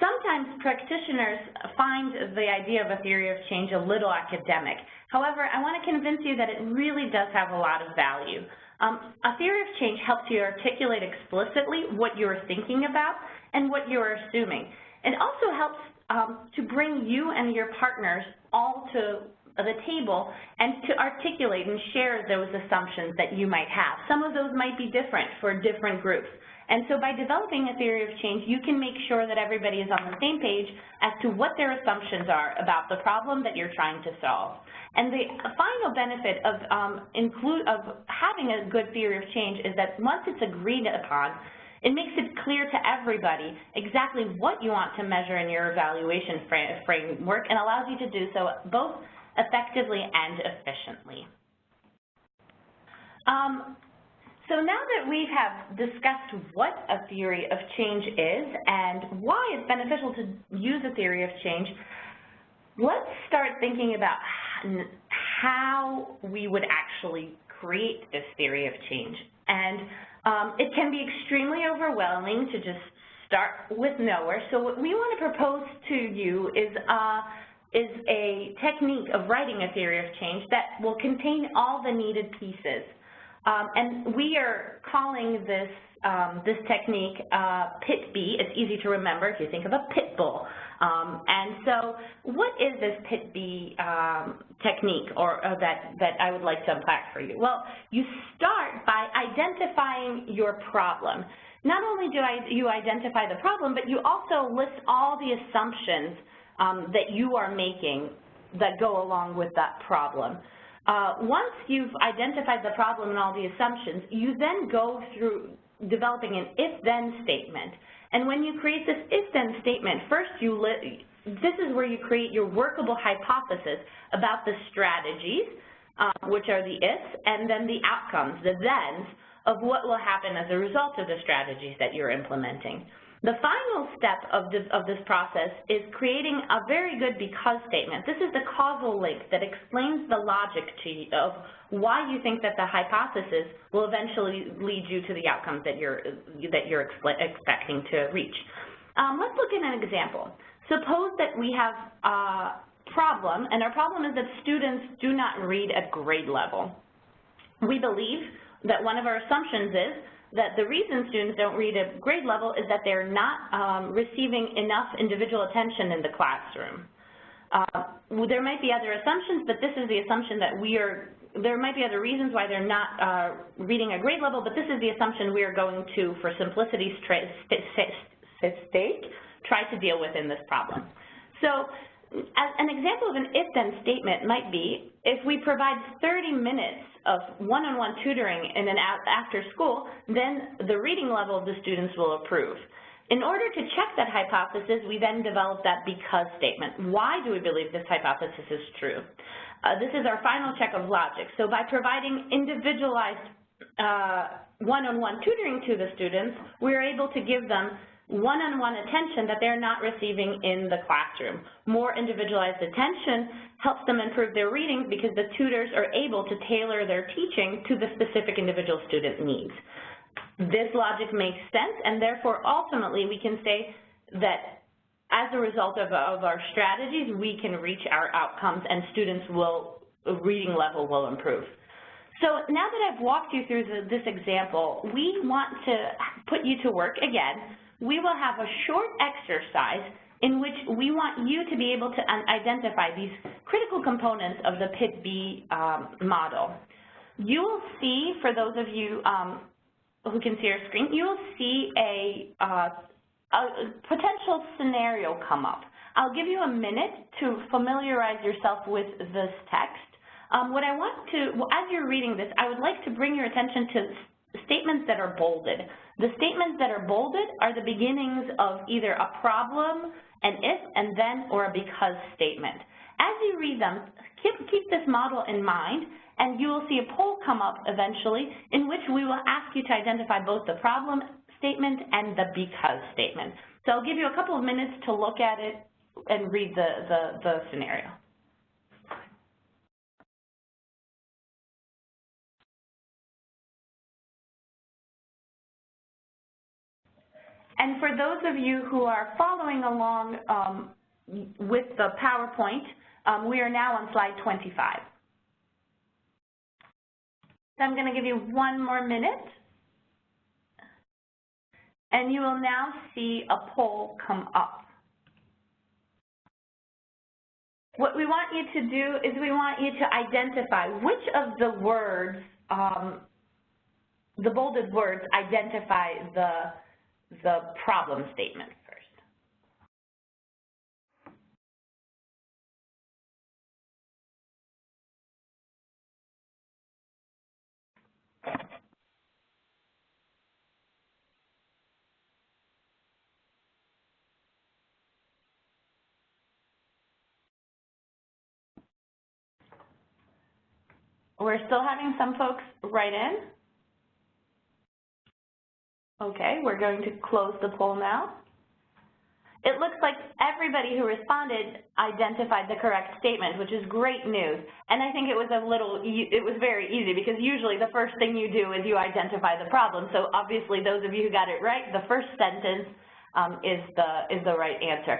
Sometimes practitioners find the idea of a theory of change a little academic. However, I want to convince you that it really does have a lot of value. A theory of change helps you articulate explicitly what you're thinking about and what you're assuming. It also helps to bring you and your partners all to the table and to articulate and share those assumptions that you might have. Some of those might be different for different groups. And so by developing a theory of change, you can make sure that everybody is on the same page as to what their assumptions are about the problem that you're trying to solve. And the final benefit of having a good theory of change is that once it's agreed upon, it makes it clear to everybody exactly what you want to measure in your evaluation framework and allows you to do so both effectively and efficiently. So now that we have discussed what a theory of change is and why it's beneficial to use a theory of change, let's start thinking about how we would actually create this theory of change. And it can be extremely overwhelming to just start with nowhere. So what we want to propose to you is a technique of writing a theory of change that will contain all the needed pieces. And we are calling this technique pit B. It's easy to remember if you think of a pit bull. And so what is this pit B technique that I would like to unpack for you? Well, you start by identifying your problem. Not only do you identify the problem, but you also list all the assumptions that you are making that go along with that problem. Once you've identified the problem and all the assumptions, you then go through developing an if-then statement. And when you create this if-then statement, first this is where you create your workable hypothesis about the strategies, which are the ifs, and then the outcomes, the thens, of what will happen as a result of the strategies that you're implementing. The final step of this process is creating a very good because statement. This is the causal link that explains the logic of why you think that the hypothesis will eventually lead you to the outcomes that you're expecting to reach. Let's look at an example. Suppose that we have a problem, and our problem is that students do not read at grade level. We believe that one of our assumptions is that the reason students don't read at grade level is that they're not receiving enough individual attention in the classroom. There might be other assumptions, but this is the assumption that there might be other reasons why they're not reading at grade level, but this is the assumption we are going to, for simplicity's sake, try to deal with in this problem. So an example of an if-then statement might be if we provide 30 minutes of one-on-one tutoring in an after school, then the reading level of the students will improve. In order to check that hypothesis, we then develop that because statement. Why do we believe this hypothesis is true? This is our final check of logic. So by providing individualized one-on-one tutoring to the students, we're able to give them one-on-one attention that they're not receiving in the classroom. More individualized attention helps them improve their reading because the tutors are able to tailor their teaching to the specific individual student needs. This logic makes sense, and therefore ultimately we can say that as a result of our strategies, we can reach our outcomes and students' reading level will improve. So now that I've walked you through this example, we want to put you to work again. We will have a short exercise in which we want you to be able to identify these critical components of the PIT B model. You will see, for those of you who can see our screen, you will see a potential scenario come up. I'll give you a minute to familiarize yourself with this text. What I want to, as you're reading this, I would like to bring your attention to statements that are bolded. The statements that are bolded are the beginnings of either a problem, an if, and then, or a because statement. As you read them, keep this model in mind, and you will see a poll come up eventually in which we will ask you to identify both the problem statement and the because statement. So I'll give you a couple of minutes to look at it and read the scenario. And for those of you who are following along with the PowerPoint, we are now on slide 25. So I'm going to give you one more minute, and you will now see a poll come up. What we want you to do is we want you to identify which of the words, the bolded words, identify the problem statement first. We're still having some folks write in. Okay, we're going to close the poll now. It looks like everybody who responded identified the correct statement, which is great news. And I think it was very easy, because usually the first thing you do is you identify the problem. So obviously those of you who got it right, the first sentence is the right answer.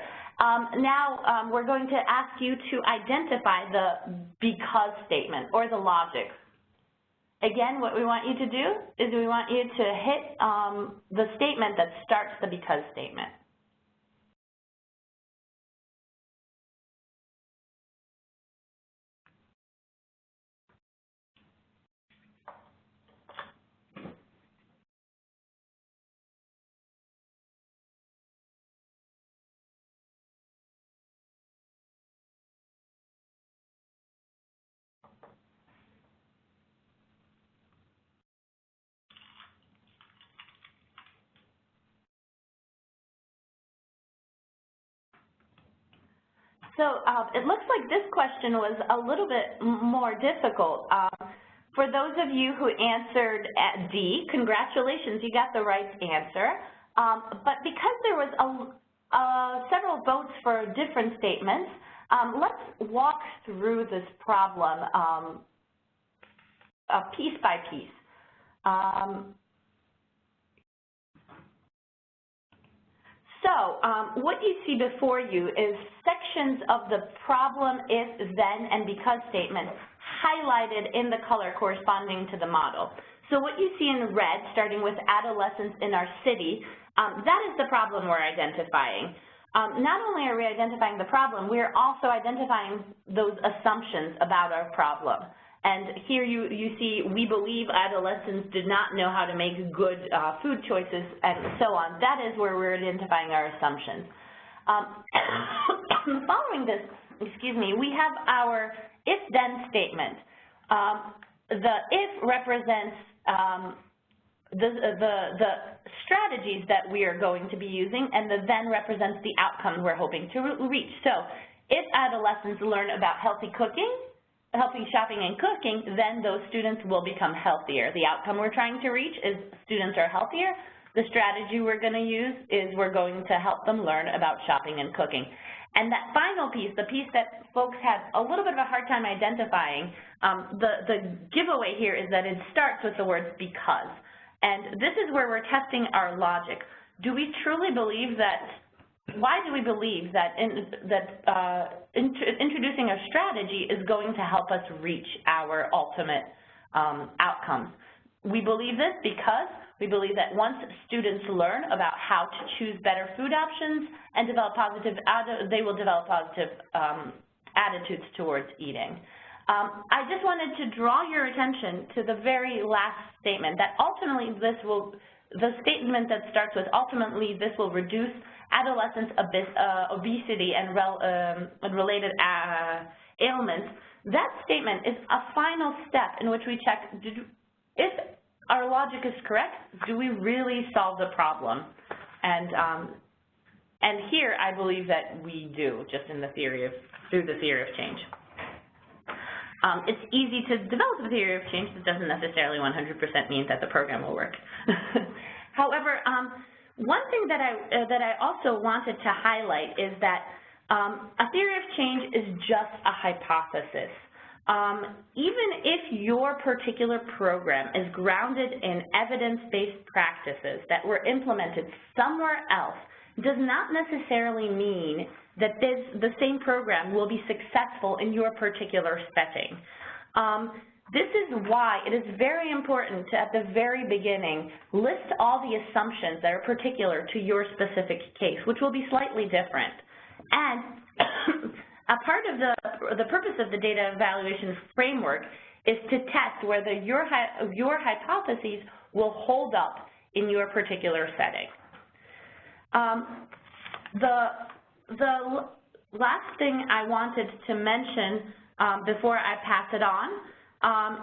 Now we're going to ask you to identify the because statement or the logic. Again, what we want you to do is we want you to hit the statement that starts the because statement. So it looks like this question was a little bit more difficult. For those of you who answered at D, congratulations, you got the right answer. But because there was several votes for different statements, let's walk through this problem piece by piece. So what you see before you is sections of the problem, if, then, and because statements highlighted in the color corresponding to the model. So what you see in red, starting with adolescents in our city, that is the problem we're identifying. Not only are we identifying the problem, we're also identifying those assumptions about our problem. And here you see we believe adolescents did not know how to make good food choices and so on. That is where we're identifying our assumptions. Following this, we have our if-then statement. The if represents the strategies that we are going to be using, and the then represents the outcome we're hoping to reach. So if adolescents learn about healthy shopping and cooking, then those students will become healthier. The outcome we're trying to reach is students are healthier. The strategy we're going to use is we're going to help them learn about shopping and cooking. And that final piece, the piece that folks had a little bit of a hard time identifying, the giveaway here is that it starts with the words because. And this is where we're testing our logic. Do we truly believe that? Why do we believe that introducing a strategy is going to help us reach our ultimate outcomes? We believe this because we believe that once students learn about how to choose better food options and develop they will develop positive attitudes towards eating. I just wanted to draw your attention to the very last statement, that ultimately the statement that starts with ultimately this will reduce adolescents' obesity and related ailments. That statement is a final step in which we check if our logic is correct, do we really solve the problem? And here I believe that we do, just in through the theory of change. It's easy to develop a theory of change that doesn't necessarily 100% mean that the program will work. However, one thing that I also wanted to highlight is that a theory of change is just a hypothesis. Even if your particular program is grounded in evidence-based practices that were implemented somewhere else, does not necessarily mean that the same program will be successful in your particular setting. This is why it is very important to, at the very beginning, list all the assumptions that are particular to your specific case, which will be slightly different. And a part of the purpose of the data evaluation framework is to test whether your hypotheses will hold up in your particular setting. The last thing I wanted to mention before I pass it on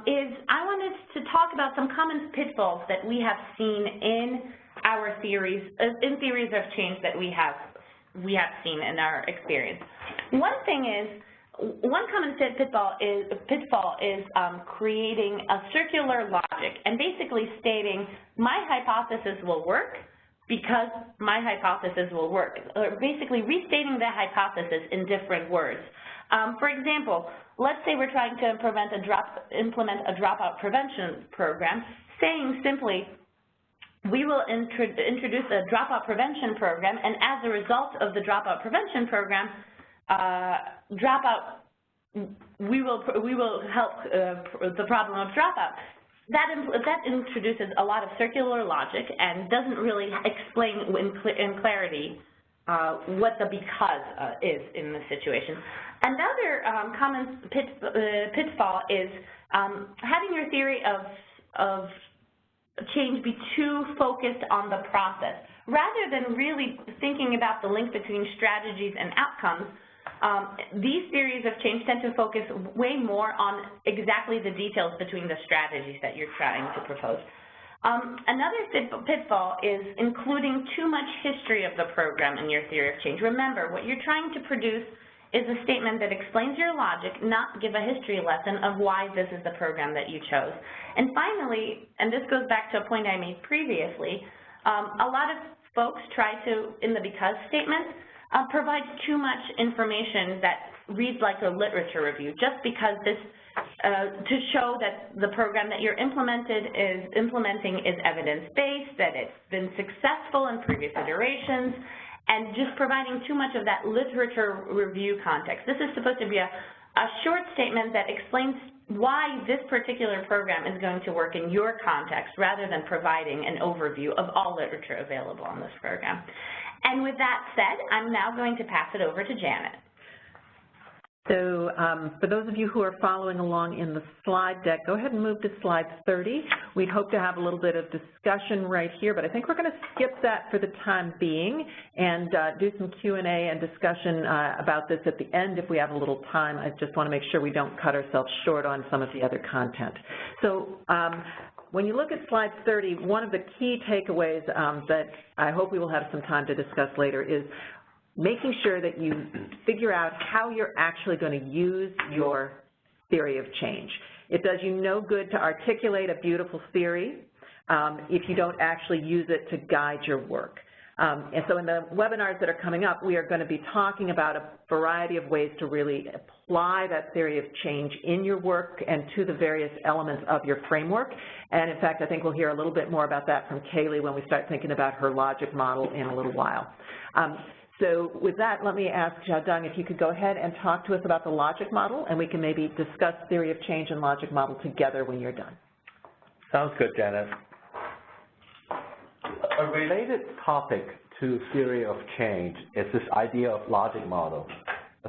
is I wanted to talk about some common pitfalls that we have seen in our theories of change that we have seen in our experience. One common pitfall is creating a circular logic and basically stating my hypothesis will work because my hypothesis will work, or basically restating the hypothesis in different words. For example, let's say we're trying to implement a dropout prevention program, saying simply, we will introduce a dropout prevention program, and as a result of the dropout prevention program, we will help the problem of dropout. That introduces a lot of circular logic and doesn't really explain in clarity what the because is in this situation. Another common pitfall is having your theory of change be too focused on the process. Rather than really thinking about the link between strategies and outcomes, these theories of change tend to focus way more on exactly the details between the strategies that you're trying to propose. Another pitfall is including too much history of the program in your theory of change. Remember, what you're trying to produce is a statement that explains your logic, not give a history lesson of why this is the program that you chose. And finally, and this goes back to a point I made previously, a lot of folks try to, in the because statement, provide too much information that reads like a literature review, just because this, to show that the program that you're implementing is evidence-based, that it's been successful in previous iterations, and just providing too much of that literature review context. This is supposed to be a short statement that explains why this particular program is going to work in your context, rather than providing an overview of all literature available on this program. And with that said, I'm now going to pass it over to Janet. So for those of you who are following along in the slide deck, go ahead and move to slide 30. We'd hope to have a little bit of discussion right here, but I think we're going to skip that for the time being and do some Q&A and discussion about this at the end if we have a little time. I just want to make sure we don't cut ourselves short on some of the other content. So when you look at slide 30, one of the key takeaways that I hope we will have some time to discuss later is making sure that you figure out how you're actually going to use your theory of change. It does you no good to articulate a beautiful theory if you don't actually use it to guide your work. And so in the webinars that are coming up, we are going to be talking about a variety of ways to really apply that theory of change in your work and to the various elements of your framework. And in fact, I think we'll hear a little bit more about that from Kaylee when we start thinking about her logic model in a little while. So with that, let me ask Xiaodong if you could go ahead and talk to us about the logic model, and we can maybe discuss theory of change and logic model together when you're done. Sounds good, Janet. A related topic to theory of change is this idea of logic model.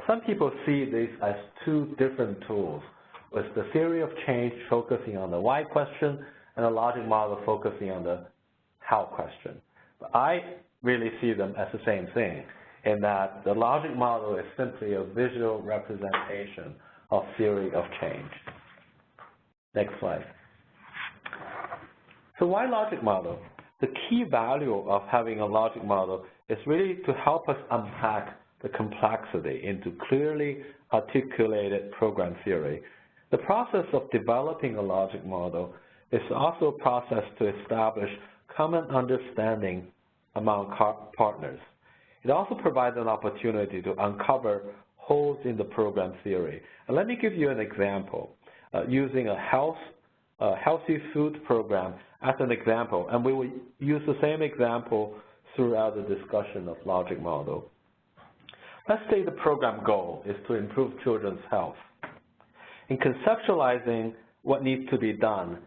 Some people see these as two different tools, with the theory of change focusing on the why question and the logic model focusing on the how question. But I really see them as the same thing, in that the logic model is simply a visual representation of theory of change. Next slide. So why logic model? The key value of having a logic model is really to help us unpack the complexity into clearly articulated program theory. The process of developing a logic model is also a process to establish common understanding among partners. It also provides an opportunity to uncover holes in the program theory. And let me give you an example using a healthy food program as an example, and we will use the same example throughout the discussion of logic model. Let's say the program goal is to improve children's health. In conceptualizing what needs to be done,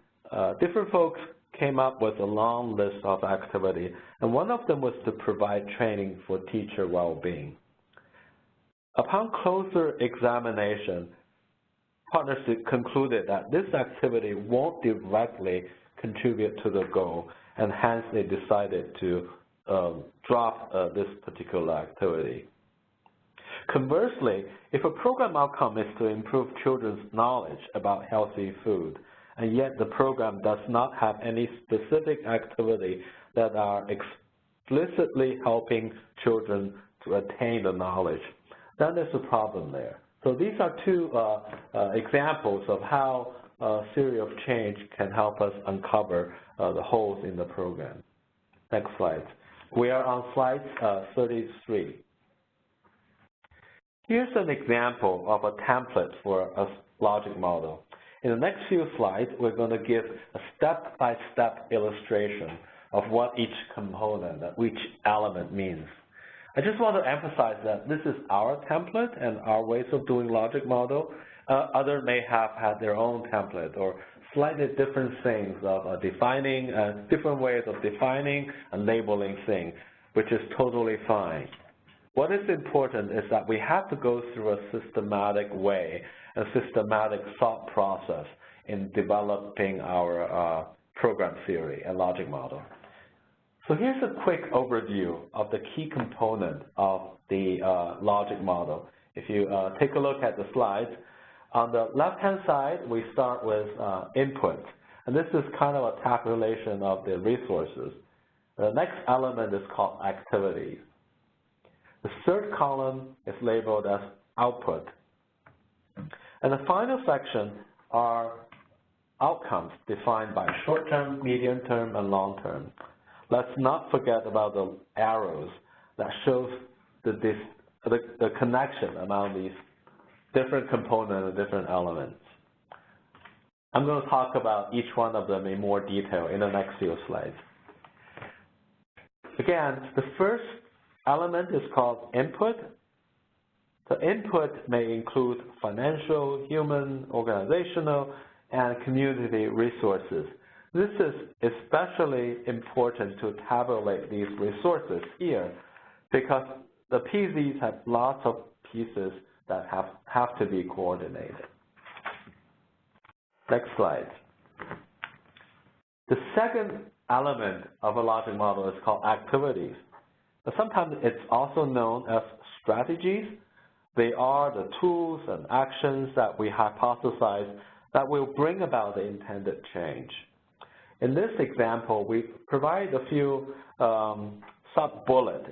different folks came up with a long list of activities, and one of them was to provide training for teacher well-being. Upon closer examination, partners concluded that this activity won't directly contribute to the goal, and hence they decided to drop this particular activity. Conversely, if a program outcome is to improve children's knowledge about healthy food, and yet the program does not have any specific activity that are explicitly helping children to attain the knowledge, then there's a problem there. So these are two examples of how theory of change can help us uncover the holes in the program. Next slide. We are on slide 33. Here's an example of a template for a logic model. In the next few slides, we're going to give a step-by-step illustration of what each component, each element means. I just want to emphasize that this is our template and our ways of doing logic model. Others may have had their own template or slightly different things of defining, different ways of defining and labeling things, which is totally fine. What is important is that we have to go through a systematic way, a systematic thought process in developing our program theory and logic model. So here's a quick overview of the key component of the logic model. If you take a look at the slides, on the left-hand side, we start with input. And this is kind of a tabulation of the resources. The next element is called activities. The third column is labeled as output. And the final section are outcomes defined by short-term, medium-term, and long-term. Let's not forget about the arrows that shows the connection among these different components and different elements. I'm going to talk about each one of them in more detail in the next few slides. Again, the first element is called input. The input may include financial, human, organizational, and community resources. This is especially important to tabulate these resources here because the PZs have lots of pieces that have to be coordinated. Next slide. The second element of a logic model is called activities. Sometimes it's also known as strategies. They are the tools and actions that we hypothesize that will bring about the intended change. In this example, we provide a few sub-bullet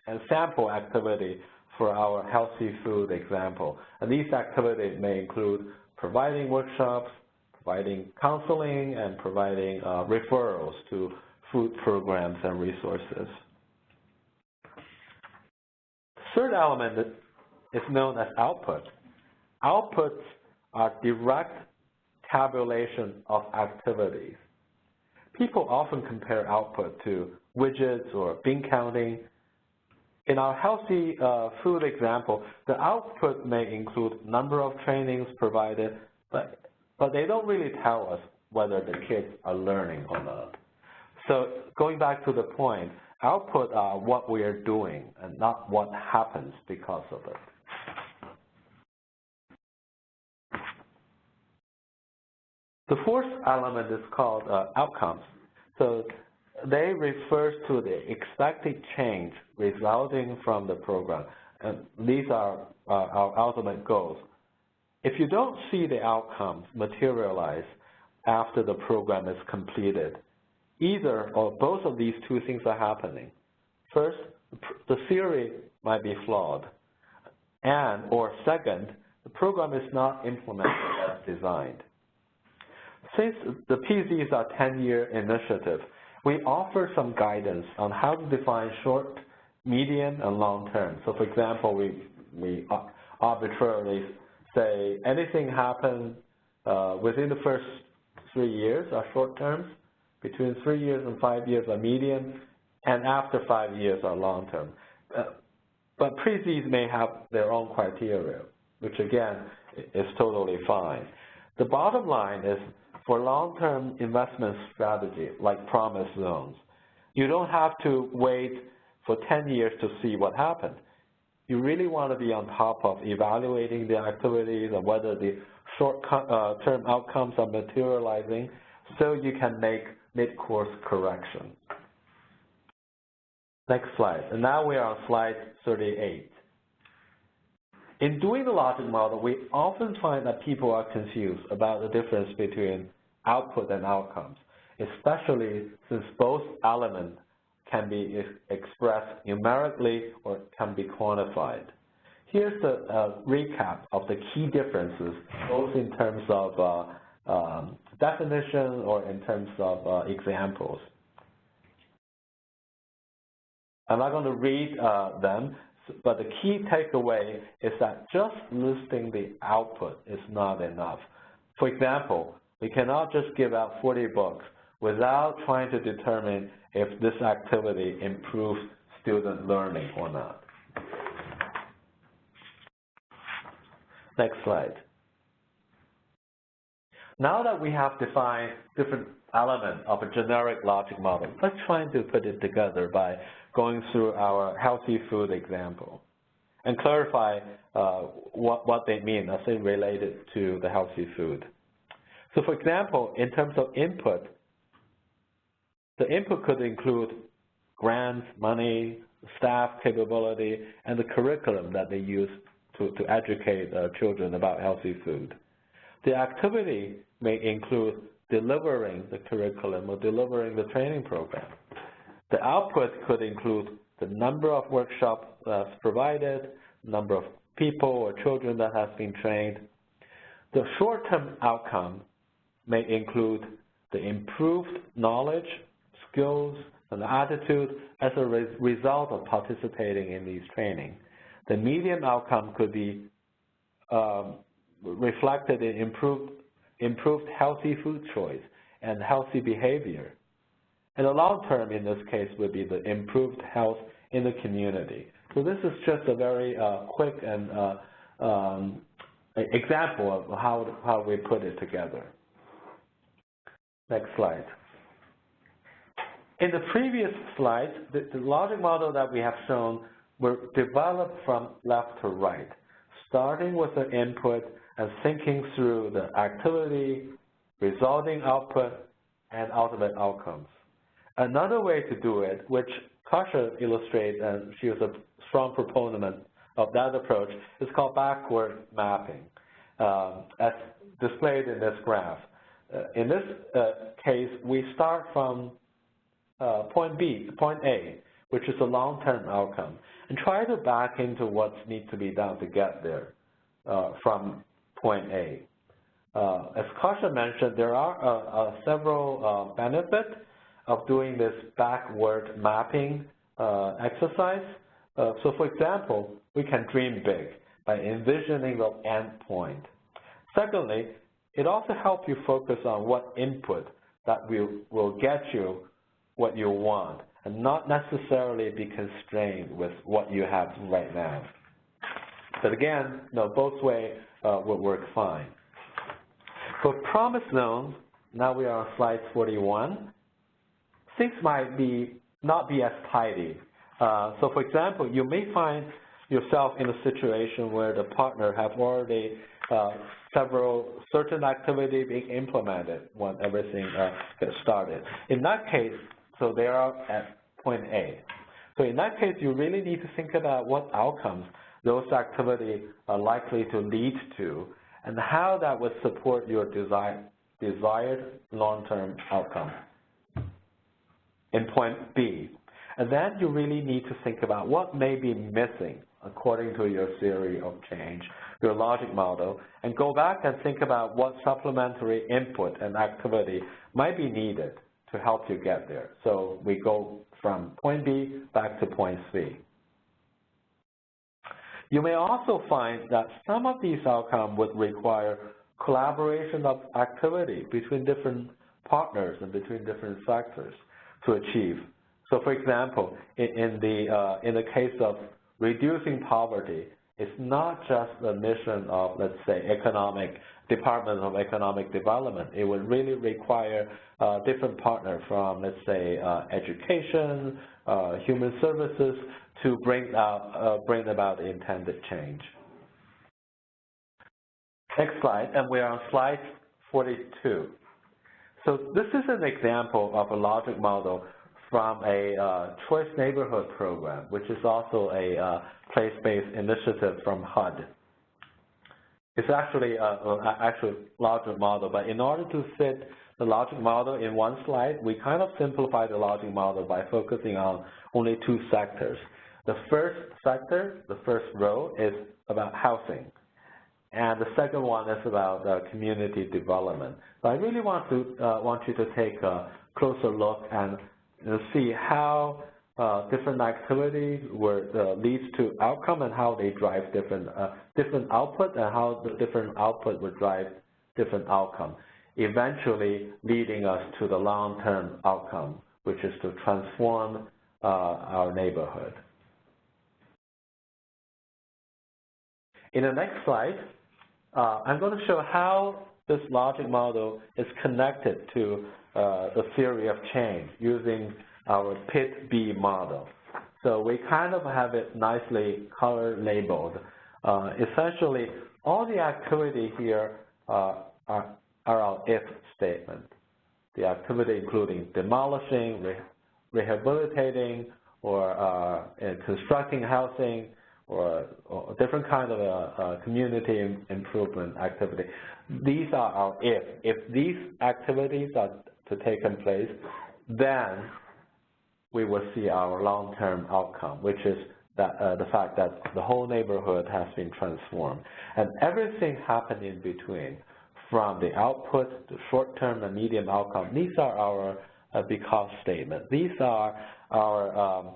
and sample activity for our healthy food example. And these activities may include providing workshops, providing counseling, and providing referrals to food programs and resources. The third element is known as output. Outputs are direct tabulation of activities. People often compare output to widgets or bean counting. In our healthy food example, the output may include number of trainings provided, but they don't really tell us whether the kids are learning or not. So going back to the point, output are what we are doing and not what happens because of it. The fourth element is called outcomes. So they refer to the expected change resulting from the program. And these are our ultimate goals. If you don't see the outcomes materialize after the program is completed, either or both of these two things are happening. First, the theory might be flawed. Or second, the program is not implemented as designed. Since the PZs are 10-year initiative, we offer some guidance on how to define short, medium, and long term. So for example, we we arbitrarily say anything happened within the first 3 years are short terms, between 3 years and 5 years are medium, and after 5 years are long term. But pre-Cs may have their own criteria, which again is totally fine. The bottom line is for long-term investment strategy like promise zones, you don't have to wait for 10 years to see what happened. You really want to be on top of evaluating the activities and whether the short-term outcomes are materializing so you can make mid-course correction. Next slide. And now we are on slide 38. In doing the logic model, we often find that people are confused about the difference between output and outcomes, especially since both elements can be expressed numerically or can be quantified. Here's the recap of the key differences, both in terms of definition or in terms of examples. I'm not going to read them, but the key takeaway is that just listing the output is not enough. For example, we cannot just give out 40 books without trying to determine if this activity improves student learning or not. Next slide. Now that we have defined different elements of a generic logic model, let's try to put it together by going through our healthy food example and clarify what they mean as they related to the healthy food. So for example, in terms of input, the input could include grants, money, staff capability, and the curriculum that they use to educate children about healthy food. The activity may include delivering the curriculum or delivering the training program. The output could include the number of workshops provided, number of people or children that has been trained. The short-term outcome may include the improved knowledge, skills, and attitude as a result of participating in these training. The medium outcome could be reflected in improved healthy food choice and healthy behavior. And the long term in this case would be the improved health in the community. So this is just a very quick and example of how we put it together. Next slide. In the previous slide, the logic model that we have shown were developed from left to right, starting with the input and thinking through the activity, resulting output, and ultimate outcomes. Another way to do it, which Kasha illustrates, and she was a strong proponent of that approach, is called backward mapping, as displayed in this graph. In this case, we start from point A, which is a long-term outcome, and try to back into what needs to be done to get there from point A. As Kasha mentioned, there are several benefits of doing this backward mapping exercise. So for example, we can dream big by envisioning the end point. Secondly, it also helps you focus on what input that will get you what you want and not necessarily be constrained with what you have right now. But again, both ways will work fine. For promise zones, now we are on slide 41, things might not be as tidy. So for example, you may find yourself in a situation where the partner have already several certain activity being implemented when everything gets started. In that case, so they are at point A. So in that case, you really need to think about what outcomes those activities are likely to lead to and how that would support your desired long-term outcome in point B. And then you really need to think about what may be missing according to your theory of change, your logic model, and go back and think about what supplementary input and activity might be needed to help you get there. So we go from point B back to point C. You may also find that some of these outcomes would require collaboration of activity between different partners and between different sectors to achieve. So, for example, in the case of reducing poverty, it's not just the mission of, let's say, Department of Economic Development. It would really require different partners from, let's say, education, human services to bring about the intended change. Next slide, and we're on slide 42. So this is an example of a logic model from a choice neighborhood program, which is also a place-based initiative from HUD. It's actually a logic model, but in order to fit the logic model in one slide, we kind of simplify the logic model by focusing on only two sectors. The first sector, the first row, is about housing, and the second one is about community development. So I really want you to take a closer look and see how different activities leads to outcome and how they drive different output, and how the different output would drive different outcome, eventually leading us to the long-term outcome, which is to transform our neighborhood. In the next slide, I'm going to show how this logic model is connected to the theory of change using our PIT-B model. So we kind of have it nicely color labeled. Essentially, all the activity here are our if statement. The activity including demolishing, rehabilitating, or constructing housing, or different kind of community improvement activity. These are our if. If these activities are to take place, then we will see our long-term outcome, which is that, the fact that the whole neighborhood has been transformed. And everything happened in between, from the output to short-term and medium outcome. These are our because statement. These are our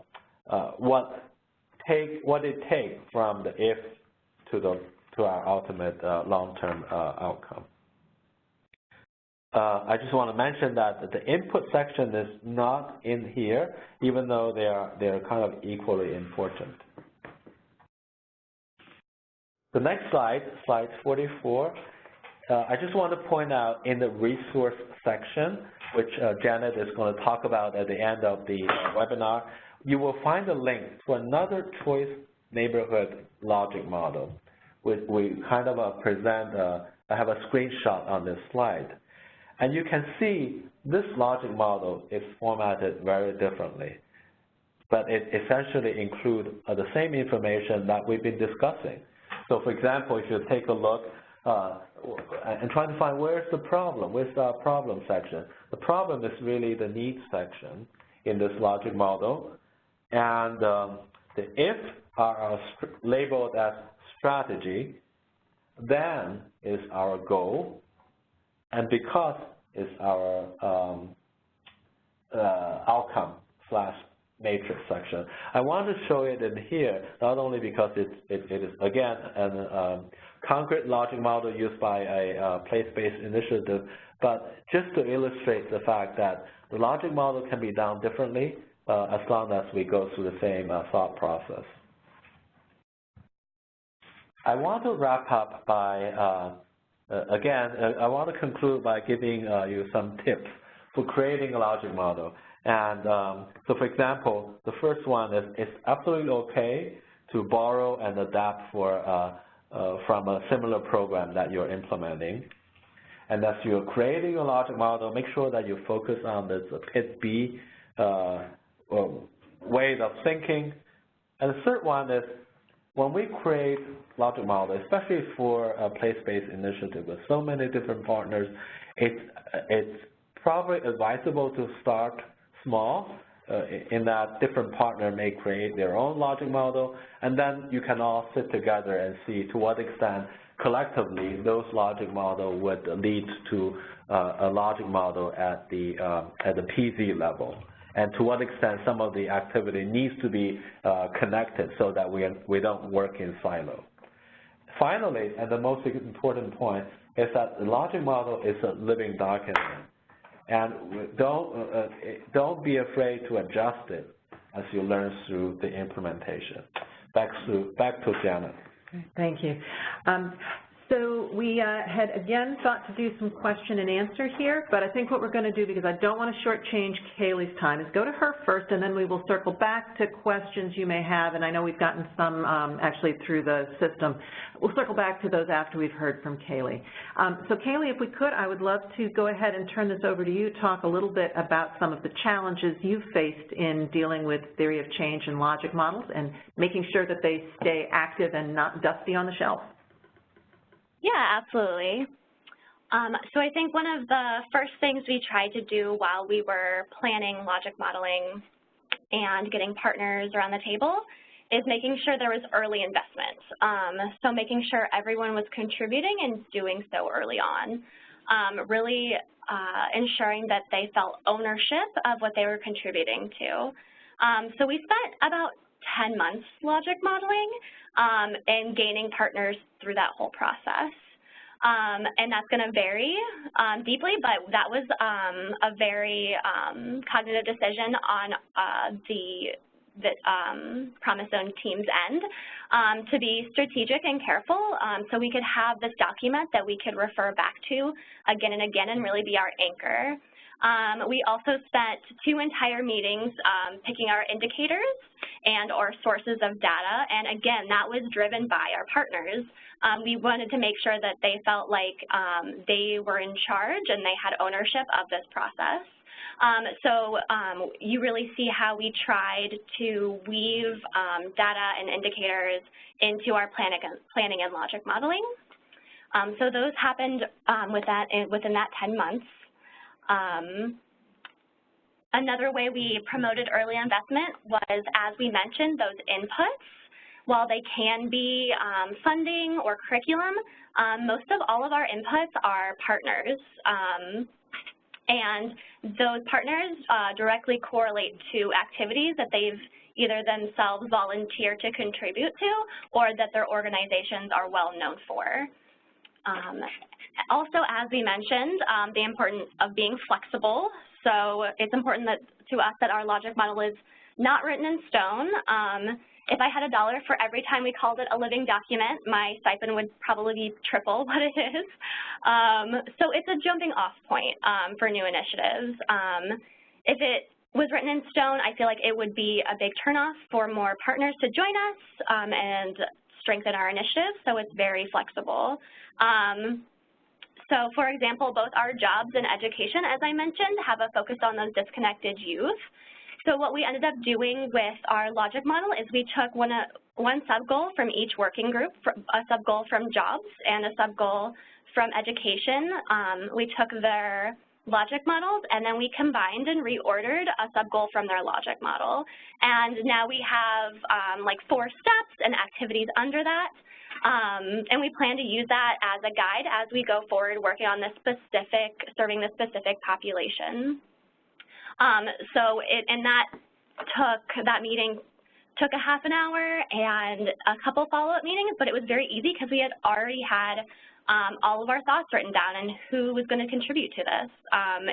what it takes from the if to our ultimate long-term outcome. I just want to mention that the input section is not in here, even though they are kind of equally important. The next slide, slide 44, I just want to point out in the resource section, which Janet is going to talk about at the end of the webinar, you will find a link to another choice neighborhood logic model. We kind of I have a screenshot on this slide. And you can see this logic model is formatted very differently, but it essentially includes the same information that we've been discussing. So for example, if you take a look and try to find where's the problem, where's the problem section. The problem is really the needs section in this logic model, and the if are labeled as strategy, then is our goal, and because is our outcome / matrix section. I want to show it in here, not only because it is, again, a concrete logic model used by a place-based initiative, but just to illustrate the fact that the logic model can be done differently as long as we go through the same thought process. I want to wrap up by again, I want to conclude by giving you some tips for creating a logic model. And so, for example, the first one is it's absolutely okay to borrow and adapt from a similar program that you're implementing. And as you're creating a logic model, make sure that you focus on this PIT-B way of thinking. And the third one is, when we create logic model, especially for a place-based initiative with so many different partners, it's probably advisable to start small in that different partner may create their own logic model, and then you can all sit together and see to what extent collectively those logic model would lead to a logic model at the PZ level. and to what extent some of the activity needs to be connected so that we don't work in silo. Finally, and the most important point, is that the logic model is a living document, and don't be afraid to adjust it as you learn through the implementation. Back to Janet. Thank you. So we had again thought to do some question and answer here, but I think what we're going to do, because I don't want to shortchange Kaylee's time, is go to her first, and then we will circle back to questions you may have, and I know we've gotten some actually through the system. We'll circle back to those after we've heard from Kaylee. So Kaylee, if we could, I would love to go ahead and turn this over to you, talk a little bit about some of the challenges you've faced in dealing with theory of change and logic models and making sure that they stay active and not dusty on the shelf. Yeah, absolutely. So I think one of the first things we tried to do while we were planning logic modeling and getting partners around the table is making sure there was early investment. So making sure everyone was contributing and doing so early on. Really ensuring that they felt ownership of what they were contributing to. So we spent about 10 months logic modeling and gaining partners through that whole process. And that's going to vary deeply, but that was a very cognitive decision on the Promise Zone team's end to be strategic and careful so we could have this document that we could refer back to again and again and really be our anchor. We also spent 2 entire meetings picking our indicators and or sources of data, and again, that was driven by our partners. We wanted to make sure that they felt like they were in charge and they had ownership of this process. So you really see how we tried to weave data and indicators into our planning and logic modeling. So those happened within that 10 months. Another way we promoted early investment was, as we mentioned, those inputs. While they can be funding or curriculum, most of all of our inputs are partners. And those partners directly correlate to activities that they've either themselves volunteered to contribute to or that their organizations are well known for. Also, as we mentioned, the importance of being flexible. So it's important to us that our logic model is not written in stone. If I had $1 for every time we called it a living document, my stipend would probably be triple what it is. So it's a jumping off point for new initiatives. If it was written in stone, I feel like it would be a big turnoff for more partners to join us and strengthen our initiatives, so it's very flexible. So for example, both our jobs and education, as I mentioned, have a focus on those disconnected youth. So what we ended up doing with our logic model is we took one sub-goal from each working group, a sub-goal from jobs and a sub-goal from education. We took their logic models and then we combined and reordered a sub-goal from their logic model. And now we have like 4 steps and activities under that. And we plan to use that as a guide as we go forward working on this specific, serving the specific population. That meeting took a half an hour and a couple follow-up meetings, but it was very easy because we had already had all of our thoughts written down and who was going to contribute to this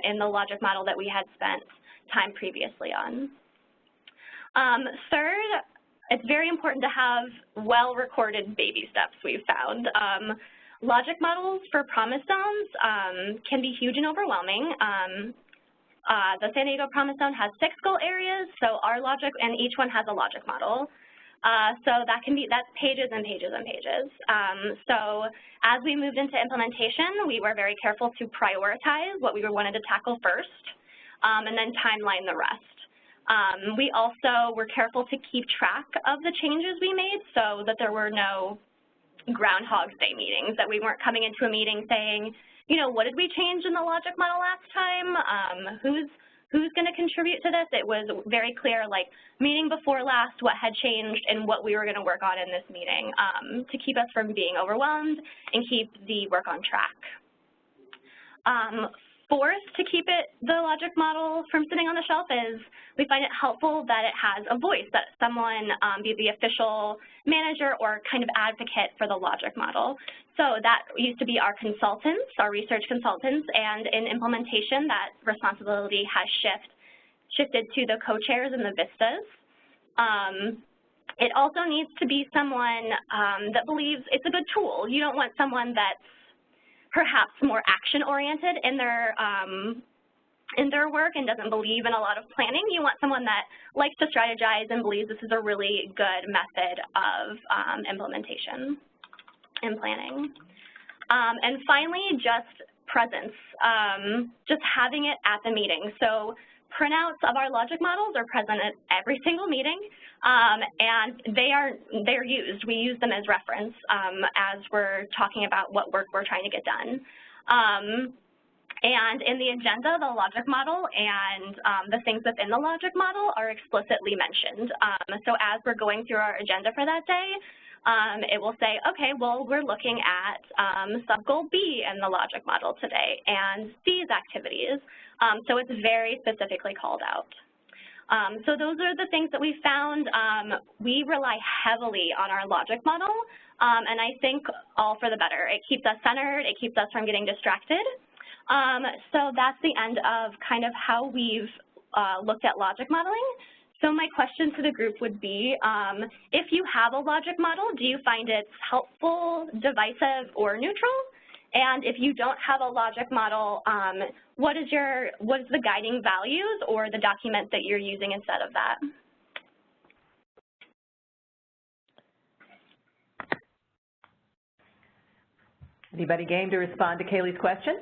in the logic model that we had spent time previously on. Third, it's very important to have well-recorded baby steps we've found. Logic models for Promise Zones can be huge and overwhelming. The San Diego Promise Zone has 6 goal areas, so our logic, and each one has a logic model. So that's pages and pages and pages. So as we moved into implementation, we were very careful to prioritize what we wanted to tackle first, and then timeline the rest. We also were careful to keep track of the changes we made so that there were no Groundhog's Day meetings, that we weren't coming into a meeting saying, you know, what did we change in the logic model last time? Who's going to contribute to this? It was very clear, like, meeting before last, what had changed and what we were going to work on in this meeting to keep us from being overwhelmed and keep the work on track. fourth, to keep the logic model from sitting on the shelf, is we find it helpful that it has a voice, that someone be the official manager or kind of advocate for the logic model. So that used to be our consultants, our research consultants, and in implementation that responsibility has shifted to the co-chairs and the vistas. It also needs to be someone that believes it's a good tool. You don't want someone that's perhaps more action-oriented in their work and doesn't believe in a lot of planning. You want someone that likes to strategize and believes this is a really good method of implementation and planning. And finally, just presence, just having it at the meeting. So printouts of our logic models are present at every single meeting, and they're used. We use them as reference as we're talking about what work we're trying to get done. And in the agenda, the logic model and the things within the logic model are explicitly mentioned. So as we're going through our agenda for that day, it will say, okay, well, we're looking at sub-goal B in the logic model today and these activities. So it's very specifically called out. So those are the things that we found. We rely heavily on our logic model, and I think all for the better. It keeps us centered. It keeps us from getting distracted. So that's the end of kind of how we've looked at logic modeling. So my question to the group would be, if you have a logic model, do you find it helpful, divisive, or neutral? And if you don't have a logic model, what is the guiding values or the document that you're using instead of that? Anybody game to respond to Kaylee's question?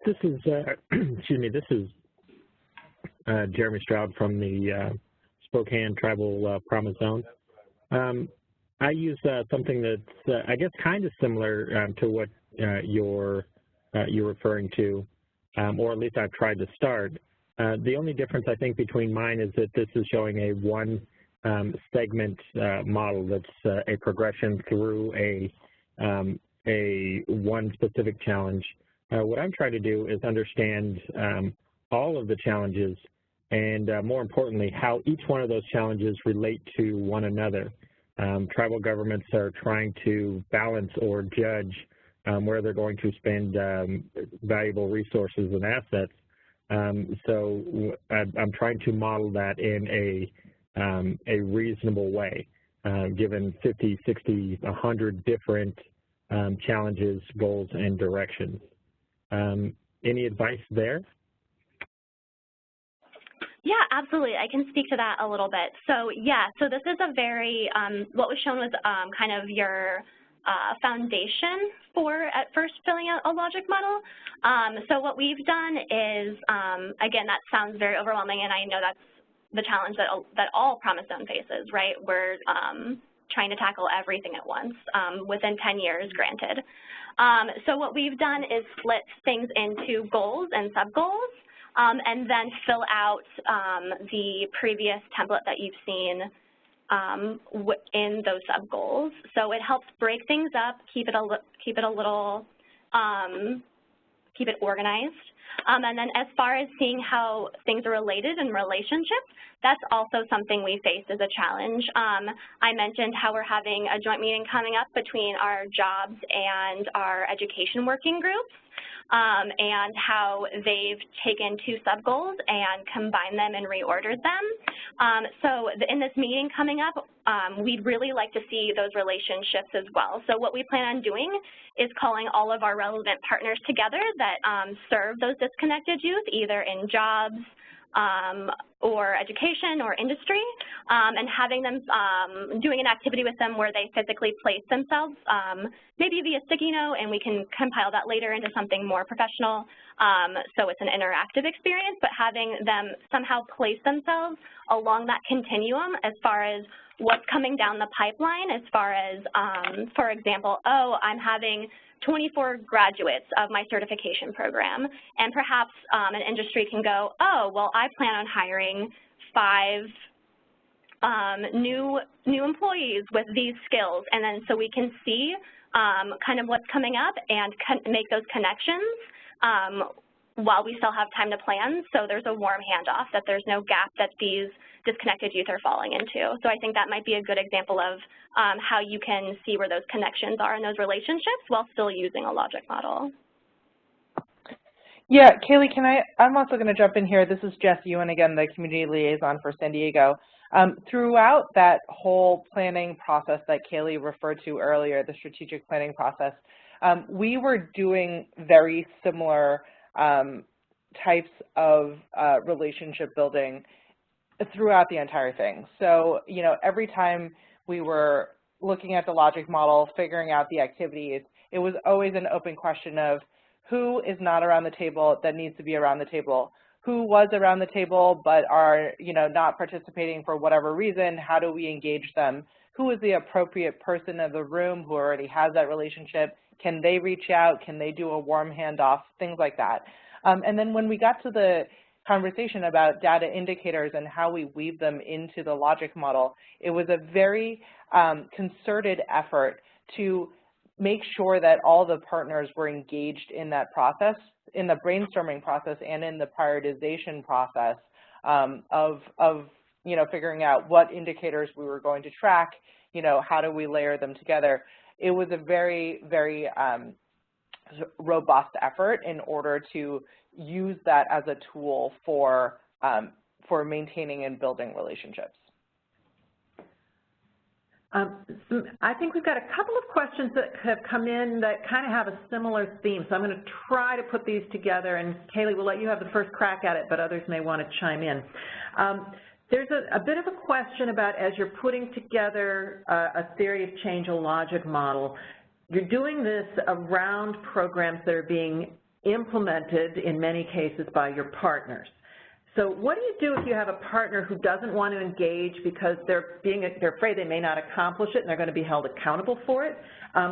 This is, excuse me, this is Jeremy Stroud from the Spokane Tribal Promise Zone. I use something that's, I guess, kind of similar to what you're referring to, or at least I've tried to start. The only difference, I think, between mine is that this is showing a one segment model that's a progression through a one specific challenge. What I'm trying to do is understand all of the challenges and, more importantly, how each one of those challenges relate to one another. Tribal governments are trying to balance or judge where they're going to spend valuable resources and assets. So I'm trying to model that in a reasonable way, given 50, 60, 100 different challenges, goals, and directions. Any advice there? Yeah, absolutely. I can speak to that a little bit. So yeah, so this is a very, what was shown was kind of your foundation for at first filling out a logic model. So what we've done is, again, that sounds very overwhelming, and I know that's the challenge that all Promise Zone faces, right? We're trying to tackle everything at once within 10 years, granted. So what we've done is split things into goals and sub-goals, and then fill out the previous template that you've seen in those sub-goals. So it helps break things up, keep it organized. And then as far as seeing how things are related in relationship, that's also something we face as a challenge. I mentioned how we're having a joint meeting coming up between our jobs and our education working groups, and how they've taken two sub-goals and combined them and reordered them. So in this meeting coming up, we'd really like to see those relationships as well. So what we plan on doing is calling all of our relevant partners together that serve those disconnected youth, either in jobs, or education or industry, and having them doing an activity with them where they physically place themselves, maybe via sticky note, and we can compile that later into something more professional, so it's an interactive experience, but having them somehow place themselves along that continuum as far as what's coming down the pipeline, as far as, for example, oh, I'm having 24 graduates of my certification program, and perhaps an industry can go, oh, well, I plan on hiring 5 new employees with these skills, and then so we can see kind of what's coming up and make those connections while we still have time to plan, so there's a warm handoff, that there's no gap that these disconnected youth are falling into. So I think that might be a good example of how you can see where those connections are in those relationships while still using a logic model. Yeah, Kaylee, I'm also going to jump in here. This is Jess Ewan again, the community liaison for San Diego. Throughout that whole planning process that Kaylee referred to earlier, the strategic planning process, we were doing very similar types of relationship building throughout the entire thing. So, you know, every time we were looking at the logic model, figuring out the activities, it was always an open question of who is not around the table that needs to be around the table, who was around the table but are, you know, not participating for whatever reason, how do we engage them, who is the appropriate person in the room who already has that relationship, can they reach out, can they do a warm handoff, things like that. And then when we got to the conversation about data indicators and how we weave them into the logic model, it was a very concerted effort to make sure that all the partners were engaged in that process, in the brainstorming process and in the prioritization process of you know, figuring out what indicators we were going to track, you know, how do we layer them together. It was a very, very robust effort in order to use that as a tool for maintaining and building relationships. I think we've got a couple of questions that have come in that kind of have a similar theme, so I'm going to try to put these together, and Kaylee, we'll let you have the first crack at it, but others may want to chime in. There's a bit of a question about, as you're putting together a theory of change, a logic model, you're doing this around programs that are being implemented in many cases by your partners. So what do you do if you have a partner who doesn't want to engage because they're afraid they may not accomplish it and they're going to be held accountable for it?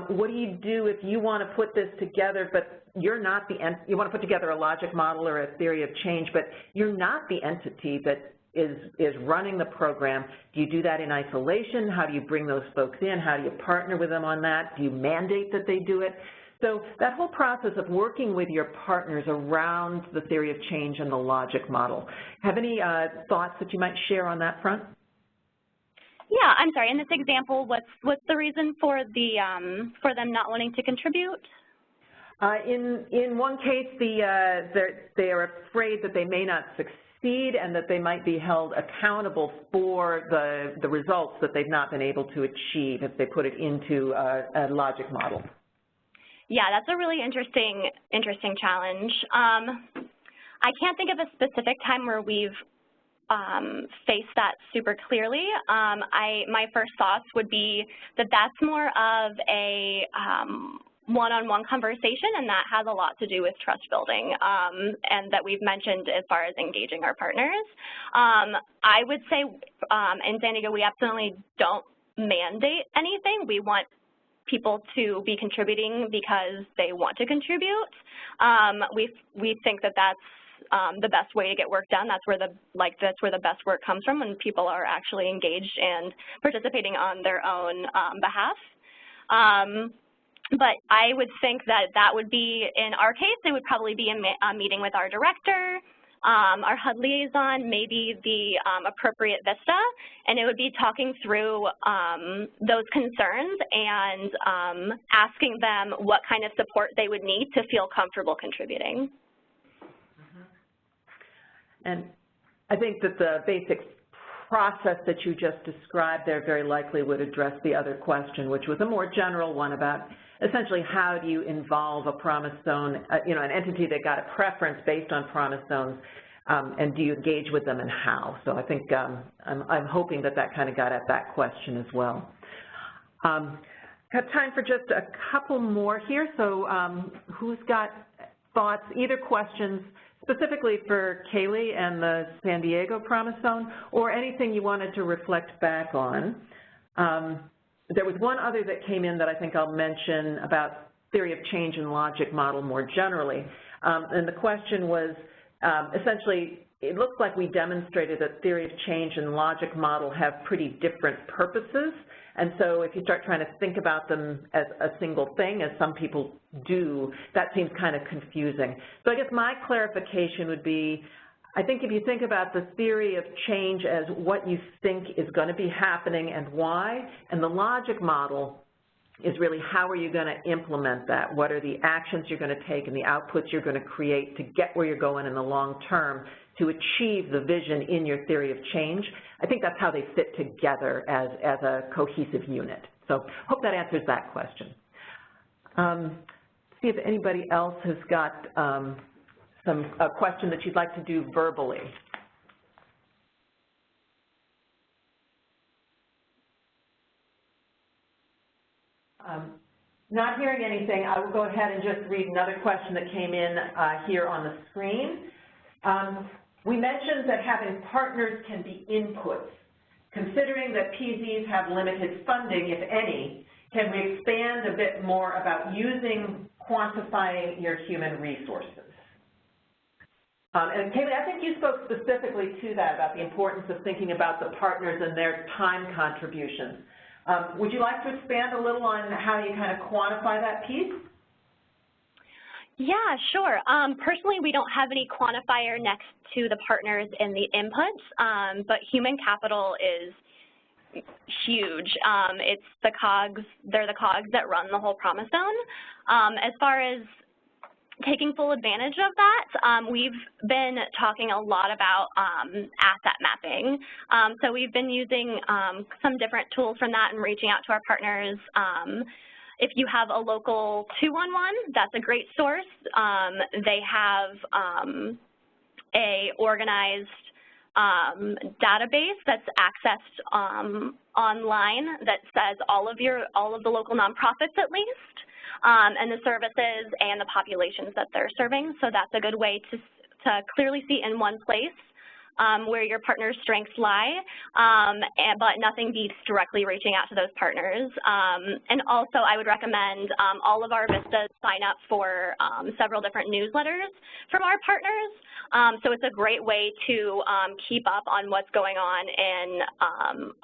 What do you do if you want to put this together, but you're not you want to put together a logic model or a theory of change, but you're not the entity that is running the program? Do you do that in isolation? How do you bring those folks in? How do you partner with them on that? Do you mandate that they do it? So that whole process of working with your partners around the theory of change and the logic model. Have any thoughts that you might share on that front? Yeah, I'm sorry. In this example, what's the reason for them not wanting to contribute? In one case, they are afraid that they may not succeed and that they might be held accountable for the results that they've not been able to achieve if they put it into a logic model. Yeah, that's a really interesting challenge. I can't think of a specific time where we've faced that super clearly. My first thoughts would be that that's more of a one-on-one conversation, and that has a lot to do with trust building, and that we've mentioned as far as engaging our partners. I would say in San Diego, we absolutely don't mandate anything. We want people to be contributing because they want to contribute. We think that that's the best way to get work done. That's where the best work comes from, when people are actually engaged and participating on their own behalf. But I would think that would be, in our case, it would probably be a meeting with our director, our HUD liaison, maybe the appropriate VISTA, and it would be talking through those concerns and asking them what kind of support they would need to feel comfortable contributing. And I think that the basic process that you just described there very likely would address the other question, which was a more general one about essentially how do you involve a promise zone, an entity that got a preference based on promise zones, and do you engage with them and how? So I think I'm hoping that kind of got at that question as well. Got time for just a couple more here. So who's got thoughts, either questions specifically for Kaylee and the San Diego Promise Zone, or anything you wanted to reflect back on? There was one other that came in that I think I'll mention about theory of change and logic model more generally. And the question was essentially, it looks like we demonstrated that theory of change and logic model have pretty different purposes. And so if you start trying to think about them as a single thing, as some people do, that seems kind of confusing. So I guess my clarification would be, I think if you think about the theory of change as what you think is going to be happening and why, and the logic model is really how are you going to implement that? What are the actions you're going to take and the outputs you're going to create to get where you're going in the long term to achieve the vision in your theory of change? I think that's how they fit together as a cohesive unit. So hope that answers that question. See if anybody else has got a question that you'd like to do verbally. Not hearing anything, I will go ahead and just read another question that came in here on the screen. We mentioned that having partners can be inputs. Considering that PZs have limited funding, if any, can we expand a bit more about quantifying your human resources? And Kaylee, I think you spoke specifically to that, about the importance of thinking about the partners and their time contributions. Would you like to expand a little on how you kind of quantify that piece? Yeah, sure. Personally, we don't have any quantifier next to the partners in the inputs, but human capital is huge. It's the cogs, they're the cogs that run the whole Promise Zone. As far as taking full advantage of that, we've been talking a lot about asset mapping. So we've been using some different tools from that and reaching out to our partners. If you have a local 211, that's a great source. They have a organized database that's accessed online that says all of the local nonprofits at least, and the services and the populations that they're serving. So that's a good way to clearly see in one place where your partner's strengths lie, but nothing beats directly reaching out to those partners. And also I would recommend all of our Vistas sign up for several different newsletters from our partners. So it's a great way to keep up on what's going on in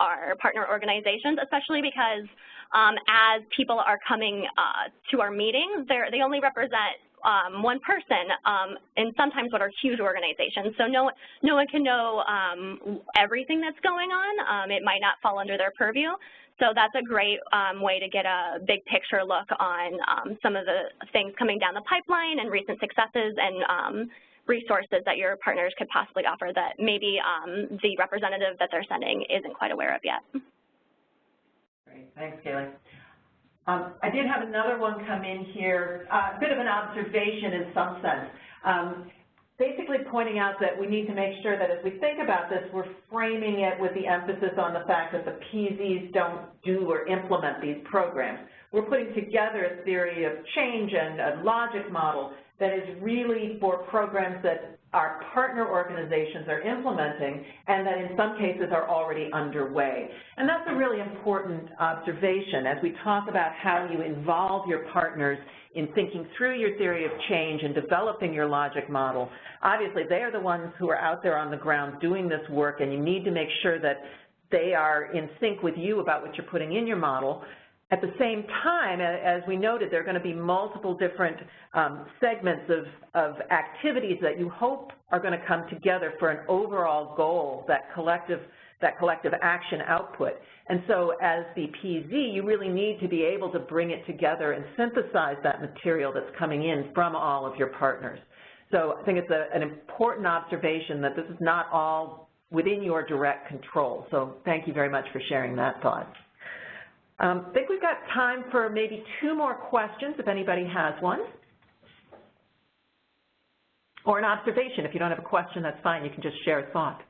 our partner organizations, especially because as people are coming to our meetings, they only represent one person and sometimes what are huge organizations. So no one can know everything that's going on. It might not fall under their purview. So that's a great way to get a big picture look on some of the things coming down the pipeline and recent successes and resources that your partners could possibly offer that maybe the representative that they're sending isn't quite aware of yet. Great, thanks, Kaylee. I did have another one come in here, a bit of an observation in some sense, basically pointing out that we need to make sure that as we think about this, we're framing it with the emphasis on the fact that the PZs don't do or implement these programs. We're putting together a theory of change and a logic model that is really for programs that our partner organizations are implementing and that in some cases are already underway. And that's a really important observation as we talk about how you involve your partners in thinking through your theory of change and developing your logic model. Obviously, they are the ones who are out there on the ground doing this work, and you need to make sure that they are in sync with you about what you're putting in your model. At the same time, as we noted, there are going to be multiple different segments of activities that you hope are going to come together for an overall goal, that collective action output. And so as the PZ, you really need to be able to bring it together and synthesize that material that's coming in from all of your partners. So I think it's an important observation that this is not all within your direct control. So thank you very much for sharing that thought. I think we've got time for maybe 2 more questions if anybody has one. Or an observation. If you don't have a question, that's fine. You can just share a thought.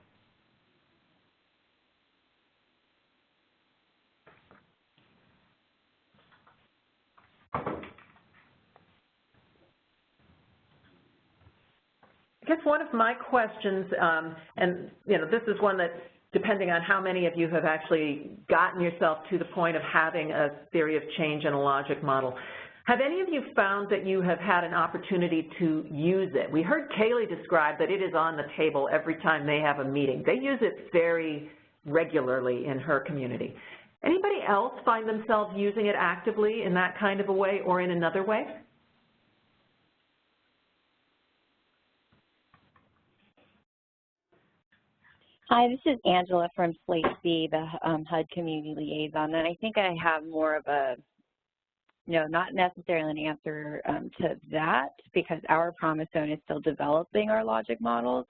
I guess one of my questions, and this is one that depending on how many of you have actually gotten yourself to the point of having a theory of change and a logic model. Have any of you found that you have had an opportunity to use it? We heard Kaylee describe that it is on the table every time they have a meeting. They use it very regularly in her community. Anybody else find themselves using it actively in that kind of a way or in another way? Hi, this is Angela from Slate C, the HUD Community Liaison, and I think I have more of a, not necessarily an answer to that because our Promise Zone is still developing our logic models.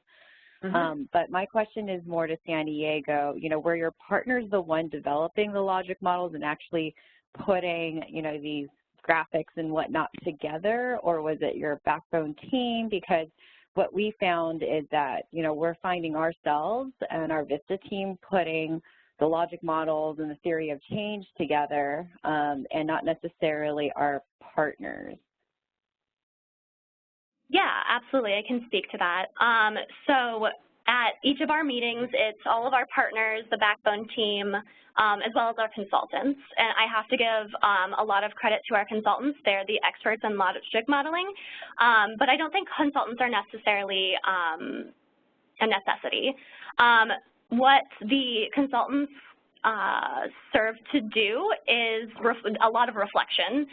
But my question is more to San Diego, were your partners the one developing the logic models and actually putting, these graphics and whatnot together, or was it your backbone team? Because what we found is that, we're finding ourselves and our Vista team putting the logic models and the theory of change together and not necessarily our partners. Yeah, absolutely. I can speak to that. So at each of our meetings, it's all of our partners, the backbone team, as well as our consultants. And I have to give a lot of credit to our consultants. They're the experts in logic modeling. But I don't think consultants are necessarily a necessity. What the consultants serve to do is a lot of reflection.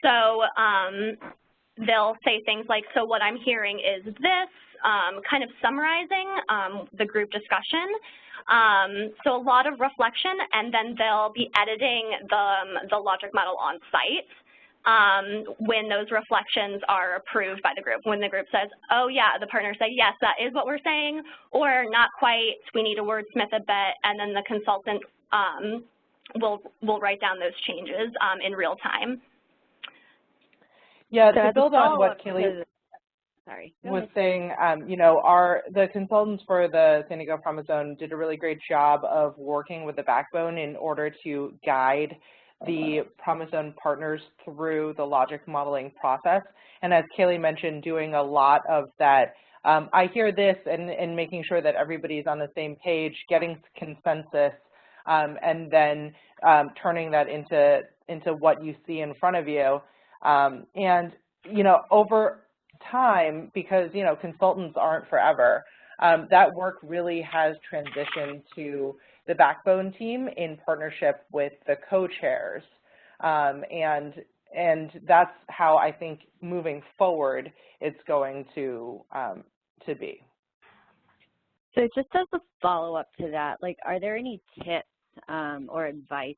So they'll say things like, so what I'm hearing is this, kind of summarizing the group discussion. So a lot of reflection, and then they'll be editing the logic model on site when those reflections are approved by the group. When the group says, oh yeah, the partners say, yes, that is what we're saying, or not quite, we need to wordsmith a bit, and then the consultant will write down those changes in real time. Yeah, to build on what Kaylee was saying, the consultants for the San Diego Promise Zone did a really great job of working with the backbone in order to guide the Promise Zone partners through the logic modeling process. And as Kaylee mentioned, doing a lot of that, I hear this and making sure that everybody's on the same page, getting consensus, and then turning that into what you see in front of you. And, over time, because, consultants aren't forever, that work really has transitioned to the backbone team in partnership with the co-chairs. And that's how I think moving forward it's going to be. So just as a follow-up to that, are there any tips or advice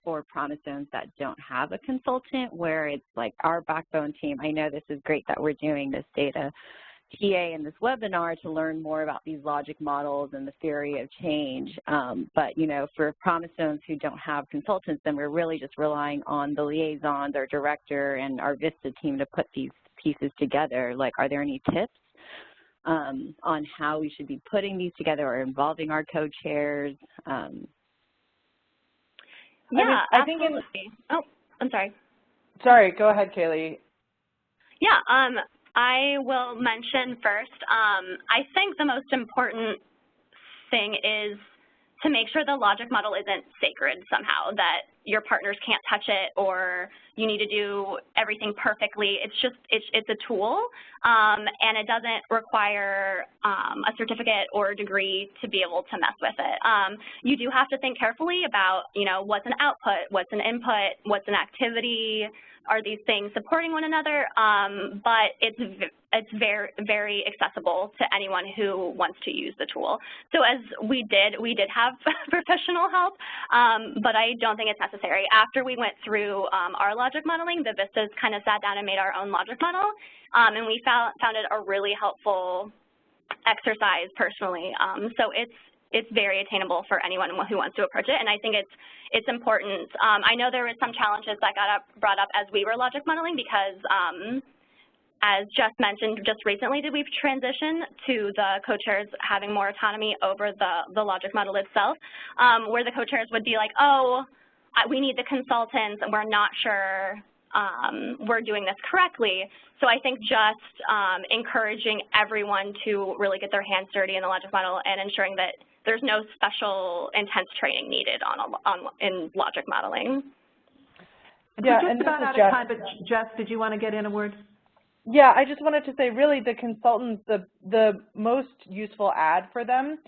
for Promise Zones that don't have a consultant, where it's like our backbone team? I know this is great that we're doing this data TA in this webinar to learn more about these logic models and the theory of change. But, for Promise Zones who don't have consultants, then we're really just relying on the liaisons, our director, and our Vista team to put these pieces together. Are there any tips on how we should be putting these together or involving our co-chairs? Yeah, I think absolutely. Oh, I'm sorry. Sorry, go ahead, Kaylee. Yeah, I will mention first, I think the most important thing is to make sure the logic model isn't sacred somehow, that your partners can't touch it or you need to do everything perfectly. It's just, it's a tool, and it doesn't require a certificate or a degree to be able to mess with it. You do have to think carefully about, what's an output, what's an input, what's an activity, are these things supporting one another, but it's very, very accessible to anyone who wants to use the tool. So as we did have professional help, but I don't think it's necessary. After we went through our logic modeling, the Vistas kind of sat down and made our own logic model, and we found it a really helpful exercise personally. So it's very attainable for anyone who wants to approach it, and I think it's important. I know there were some challenges that got brought up as we were logic modeling because, as Jess mentioned, just recently did we transition to the co-chairs having more autonomy over the logic model itself, where the co-chairs would be like, oh, we need the consultants and we're not sure we're doing this correctly. So I think just encouraging everyone to really get their hands dirty in the logic model and ensuring that there's no special intense training needed in logic modeling. Yeah, we're just and about out of time, but Jess, did you want to get in a word? Yeah, I just wanted to say, really, the consultants, the most useful ad for them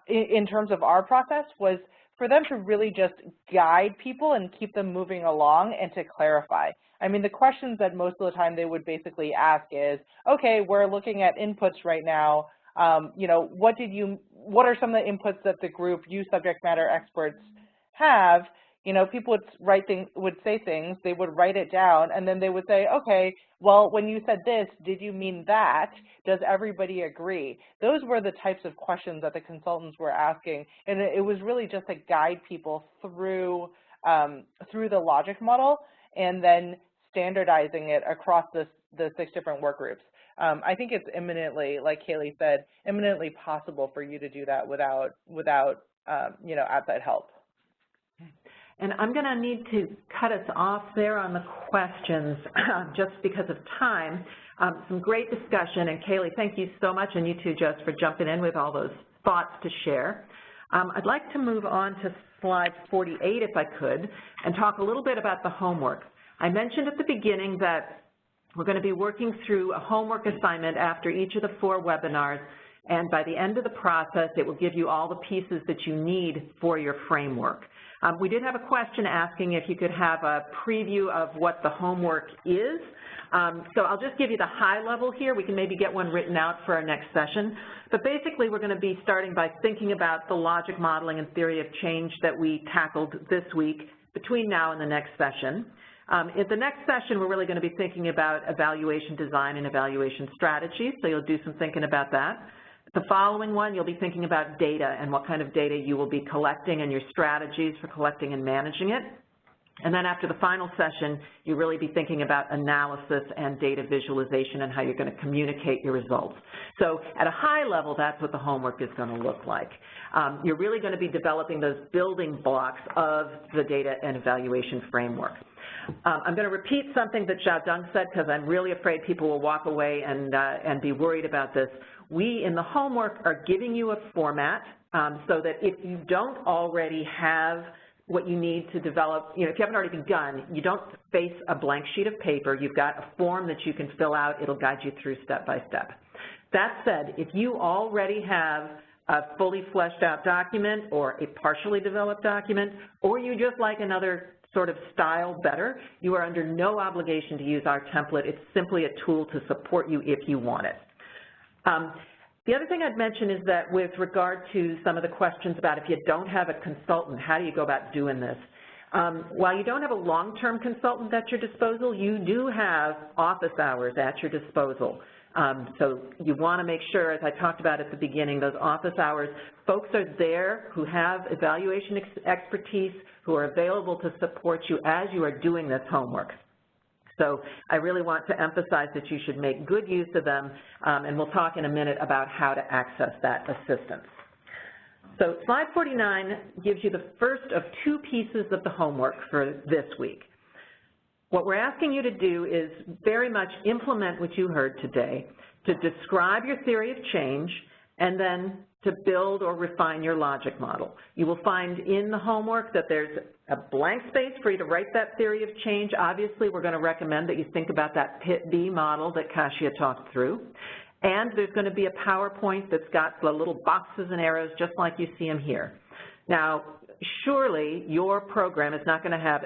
in terms of our process was for them to really just guide people and keep them moving along and to clarify. I mean, the questions that most of the time they would basically ask is, okay, we're looking at inputs right now. You know, what are some of the inputs that the group, you subject matter experts, have? You know, people would say things, they would write it down, and then they would say, okay, well, when you said this, did you mean that? Does everybody agree? Those were the types of questions that the consultants were asking, and it was really just to guide people through the logic model and then standardizing it across the 6 different work groups. I think it's eminently, like Kaylee said, eminently possible for you to do that without you know, outside help. And I'm going to need to cut us off there on the questions just because of time. Some great discussion, and Kaylee, thank you so much, and you too, Jess, for jumping in with all those thoughts to share. I'd like to move on to slide 48, if I could, and talk a little bit about the homework. I mentioned at the beginning that we're going to be working through a homework assignment after each of the 4 webinars, and by the end of the process, it will give you all the pieces that you need for your framework. We did have a question asking if you could have a preview of what the homework is. So I'll just give you the high level here. We can maybe get one written out for our next session. But basically, we're going to be starting by thinking about the logic modeling and theory of change that we tackled this week between now and the next session. At the next session, we're really going to be thinking about evaluation design and evaluation strategies, so you'll do some thinking about that. The following one, you'll be thinking about data and what kind of data you will be collecting and your strategies for collecting and managing it. And then after the final session, you'll really be thinking about analysis and data visualization and how you're going to communicate your results. So at a high level, that's what the homework is going to look like. You're really going to be developing those building blocks of the data and evaluation framework. I'm going to repeat something that Xiaodong said because I'm really afraid people will walk away and be worried about this. We, in the homework, are giving you a format so that if you don't already have what you need to develop, you know, if you haven't already begun, you don't face a blank sheet of paper. You've got a form that you can fill out. It'll guide you through step by step. That said, if you already have a fully fleshed out document or a partially developed document, or you just like another sort of style better, you are under no obligation to use our template. It's simply a tool to support you if you want it. The other thing I'd mention is that with regard to some of the questions about if you don't have a consultant, how do you go about doing this? While you don't have a long-term consultant at your disposal, you do have office hours at your disposal. So you want to make sure, as I talked about at the beginning, those office hours, folks are there who have evaluation expertise, who are available to support you as you are doing this homework. So I really want to emphasize that you should make good use of them, and we'll talk in a minute about how to access that assistance. So slide 49 gives you the first of 2 pieces of the homework for this week. What we're asking you to do is very much implement what you heard today, to describe your theory of change, and then to build or refine your logic model. You will find in the homework that there's a blank space for you to write that theory of change. Obviously, we're going to recommend that you think about that PIT-B model that Kasia talked through. And there's going to be a PowerPoint that's got the little boxes and arrows just like you see them here. Now, surely your program is not going to have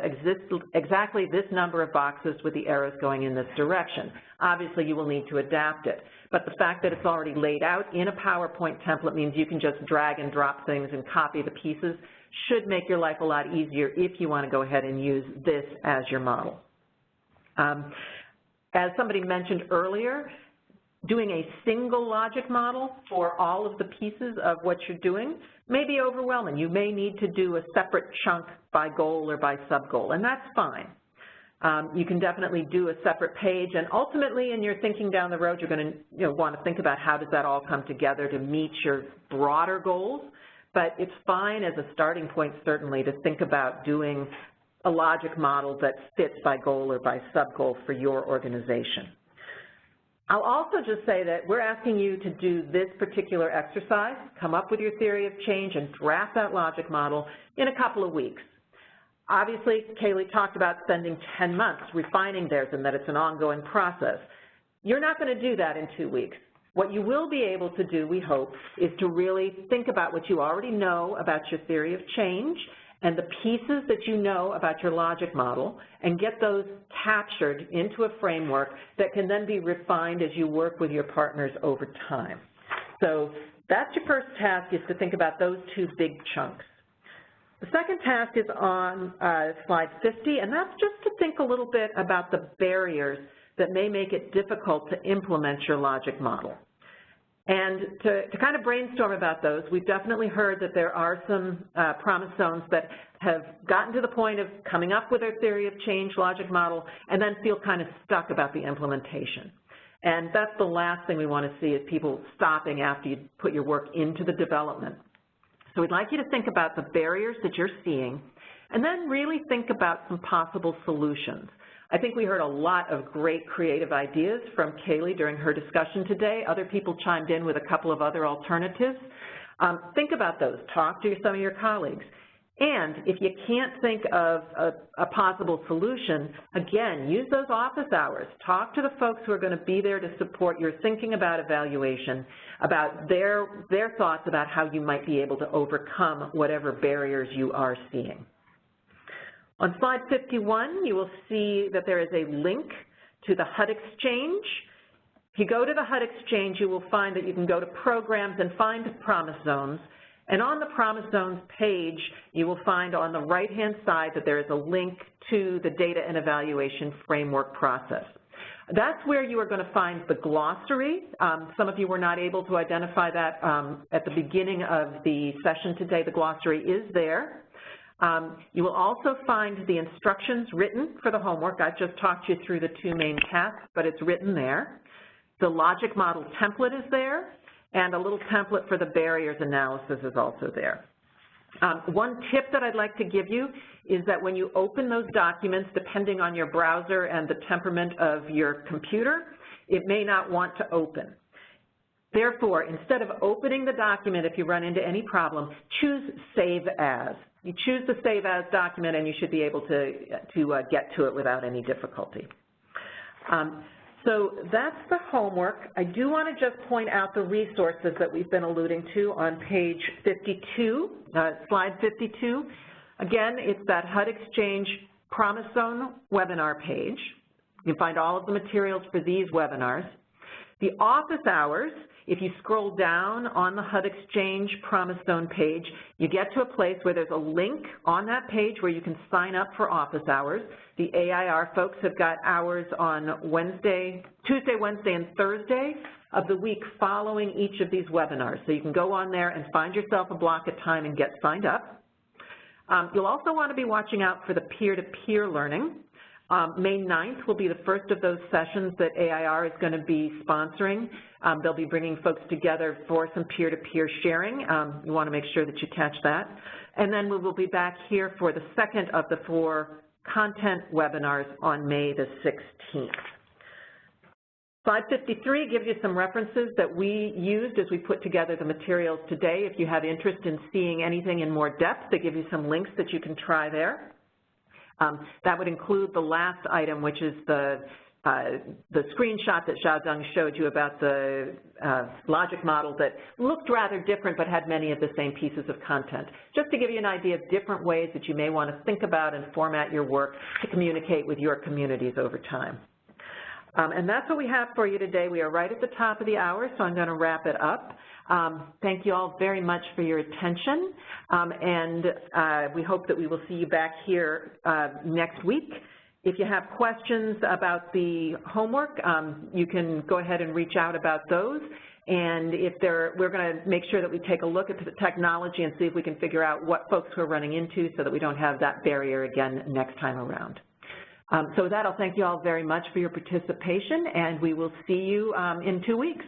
exactly this number of boxes with the arrows going in this direction. Obviously, you will need to adapt it. But the fact that it's already laid out in a PowerPoint template means you can just drag and drop things and copy the pieces. Should make your life a lot easier if you want to go ahead and use this as your model. As somebody mentioned earlier, doing a single logic model for all of the pieces of what you're doing may be overwhelming. You may need to do a separate chunk by goal or by sub-goal, and that's fine. You can definitely do a separate page, and ultimately in your thinking down the road, you're going to want to think about how does that all come together to meet your broader goals, but it's fine as a starting point, certainly, to think about doing a logic model that fits by goal or by sub-goal for your organization. I'll also just say that we're asking you to do this particular exercise, come up with your theory of change and draft that logic model in a couple of weeks. Obviously, Kaylee talked about spending 10 months refining theirs and that it's an ongoing process. You're not going to do that in 2 weeks. What you will be able to do, we hope, is to really think about what you already know about your theory of change and the pieces that you know about your logic model and get those captured into a framework that can then be refined as you work with your partners over time. So that's your first task, is to think about those 2 big chunks. The second task is on slide 50, and that's just to think a little bit about the barriers that may make it difficult to implement your logic model. And to kind of brainstorm about those, we've definitely heard that there are some promise zones that have gotten to the point of coming up with their theory of change logic model and then feel kind of stuck about the implementation. And that's the last thing we want to see, is people stopping after you put your work into the development. So we'd like you to think about the barriers that you're seeing and then really think about some possible solutions. I think we heard a lot of great creative ideas from Kaylee during her discussion today. Other people chimed in with a couple of other alternatives. Think about those. Talk to some of your colleagues. And if you can't think of a possible solution, again, use those office hours. Talk to the folks who are going to be there to support your thinking about evaluation, about their thoughts about how you might be able to overcome whatever barriers you are seeing. On slide 51, you will see that there is a link to the HUD Exchange. If you go to the HUD Exchange, you will find that you can go to Programs and find Promise Zones. And on the Promise Zones page, you will find on the right-hand side that there is a link to the Data and Evaluation Framework process. That's where you are going to find the glossary. Some of you were not able to identify that at the beginning of the session today. The glossary is there. You will also find the instructions written for the homework. I've just talked you through the 2 main tasks, but it's written there. The logic model template is there, and a little template for the barriers analysis is also there. One tip that I'd like to give you is that when you open those documents, depending on your browser and the temperament of your computer, it may not want to open. Therefore, instead of opening the document, if you run into any problem, choose Save As. You choose the Save As document and you should be able to get to it without any difficulty. So that's the homework. I do want to just point out the resources that we've been alluding to on page 52, slide 52. Again, it's that HUD Exchange Promise Zone webinar page. You can find all of the materials for these webinars. The office hours, if you scroll down on the HUD Exchange Promise Zone page, you get to a place where there's a link on that page where you can sign up for office hours. The AIR folks have got hours on Tuesday, Wednesday, and Thursday of the week following each of these webinars. So you can go on there and find yourself a block of time and get signed up. You'll also want to be watching out for the peer-to-peer learning. May 9th will be the first of those sessions that AIR is going to be sponsoring. They'll be bringing folks together for some peer-to-peer sharing. You want to make sure that you catch that. And then we will be back here for the second of the 4 content webinars on May the 16th. Slide 53 gives you some references that we used as we put together the materials today. If you have interest in seeing anything in more depth, they give you some links that you can try there. That would include the last item, which is the screenshot that Xiaozheng showed you about the logic model that looked rather different but had many of the same pieces of content, just to give you an idea of different ways that you may want to think about and format your work to communicate with your communities over time. And that's what we have for you today. We are right at the top of the hour, so I'm going to wrap it up. Thank you all very much for your attention, and we hope that we will see you back here next week. If you have questions about the homework, you can go ahead and reach out about those. And if we're going to make sure that we take a look at the technology and see if we can figure out what folks we're running into so that we don't have that barrier again next time around. So with that, I'll thank you all very much for your participation, and we will see you in 2 weeks.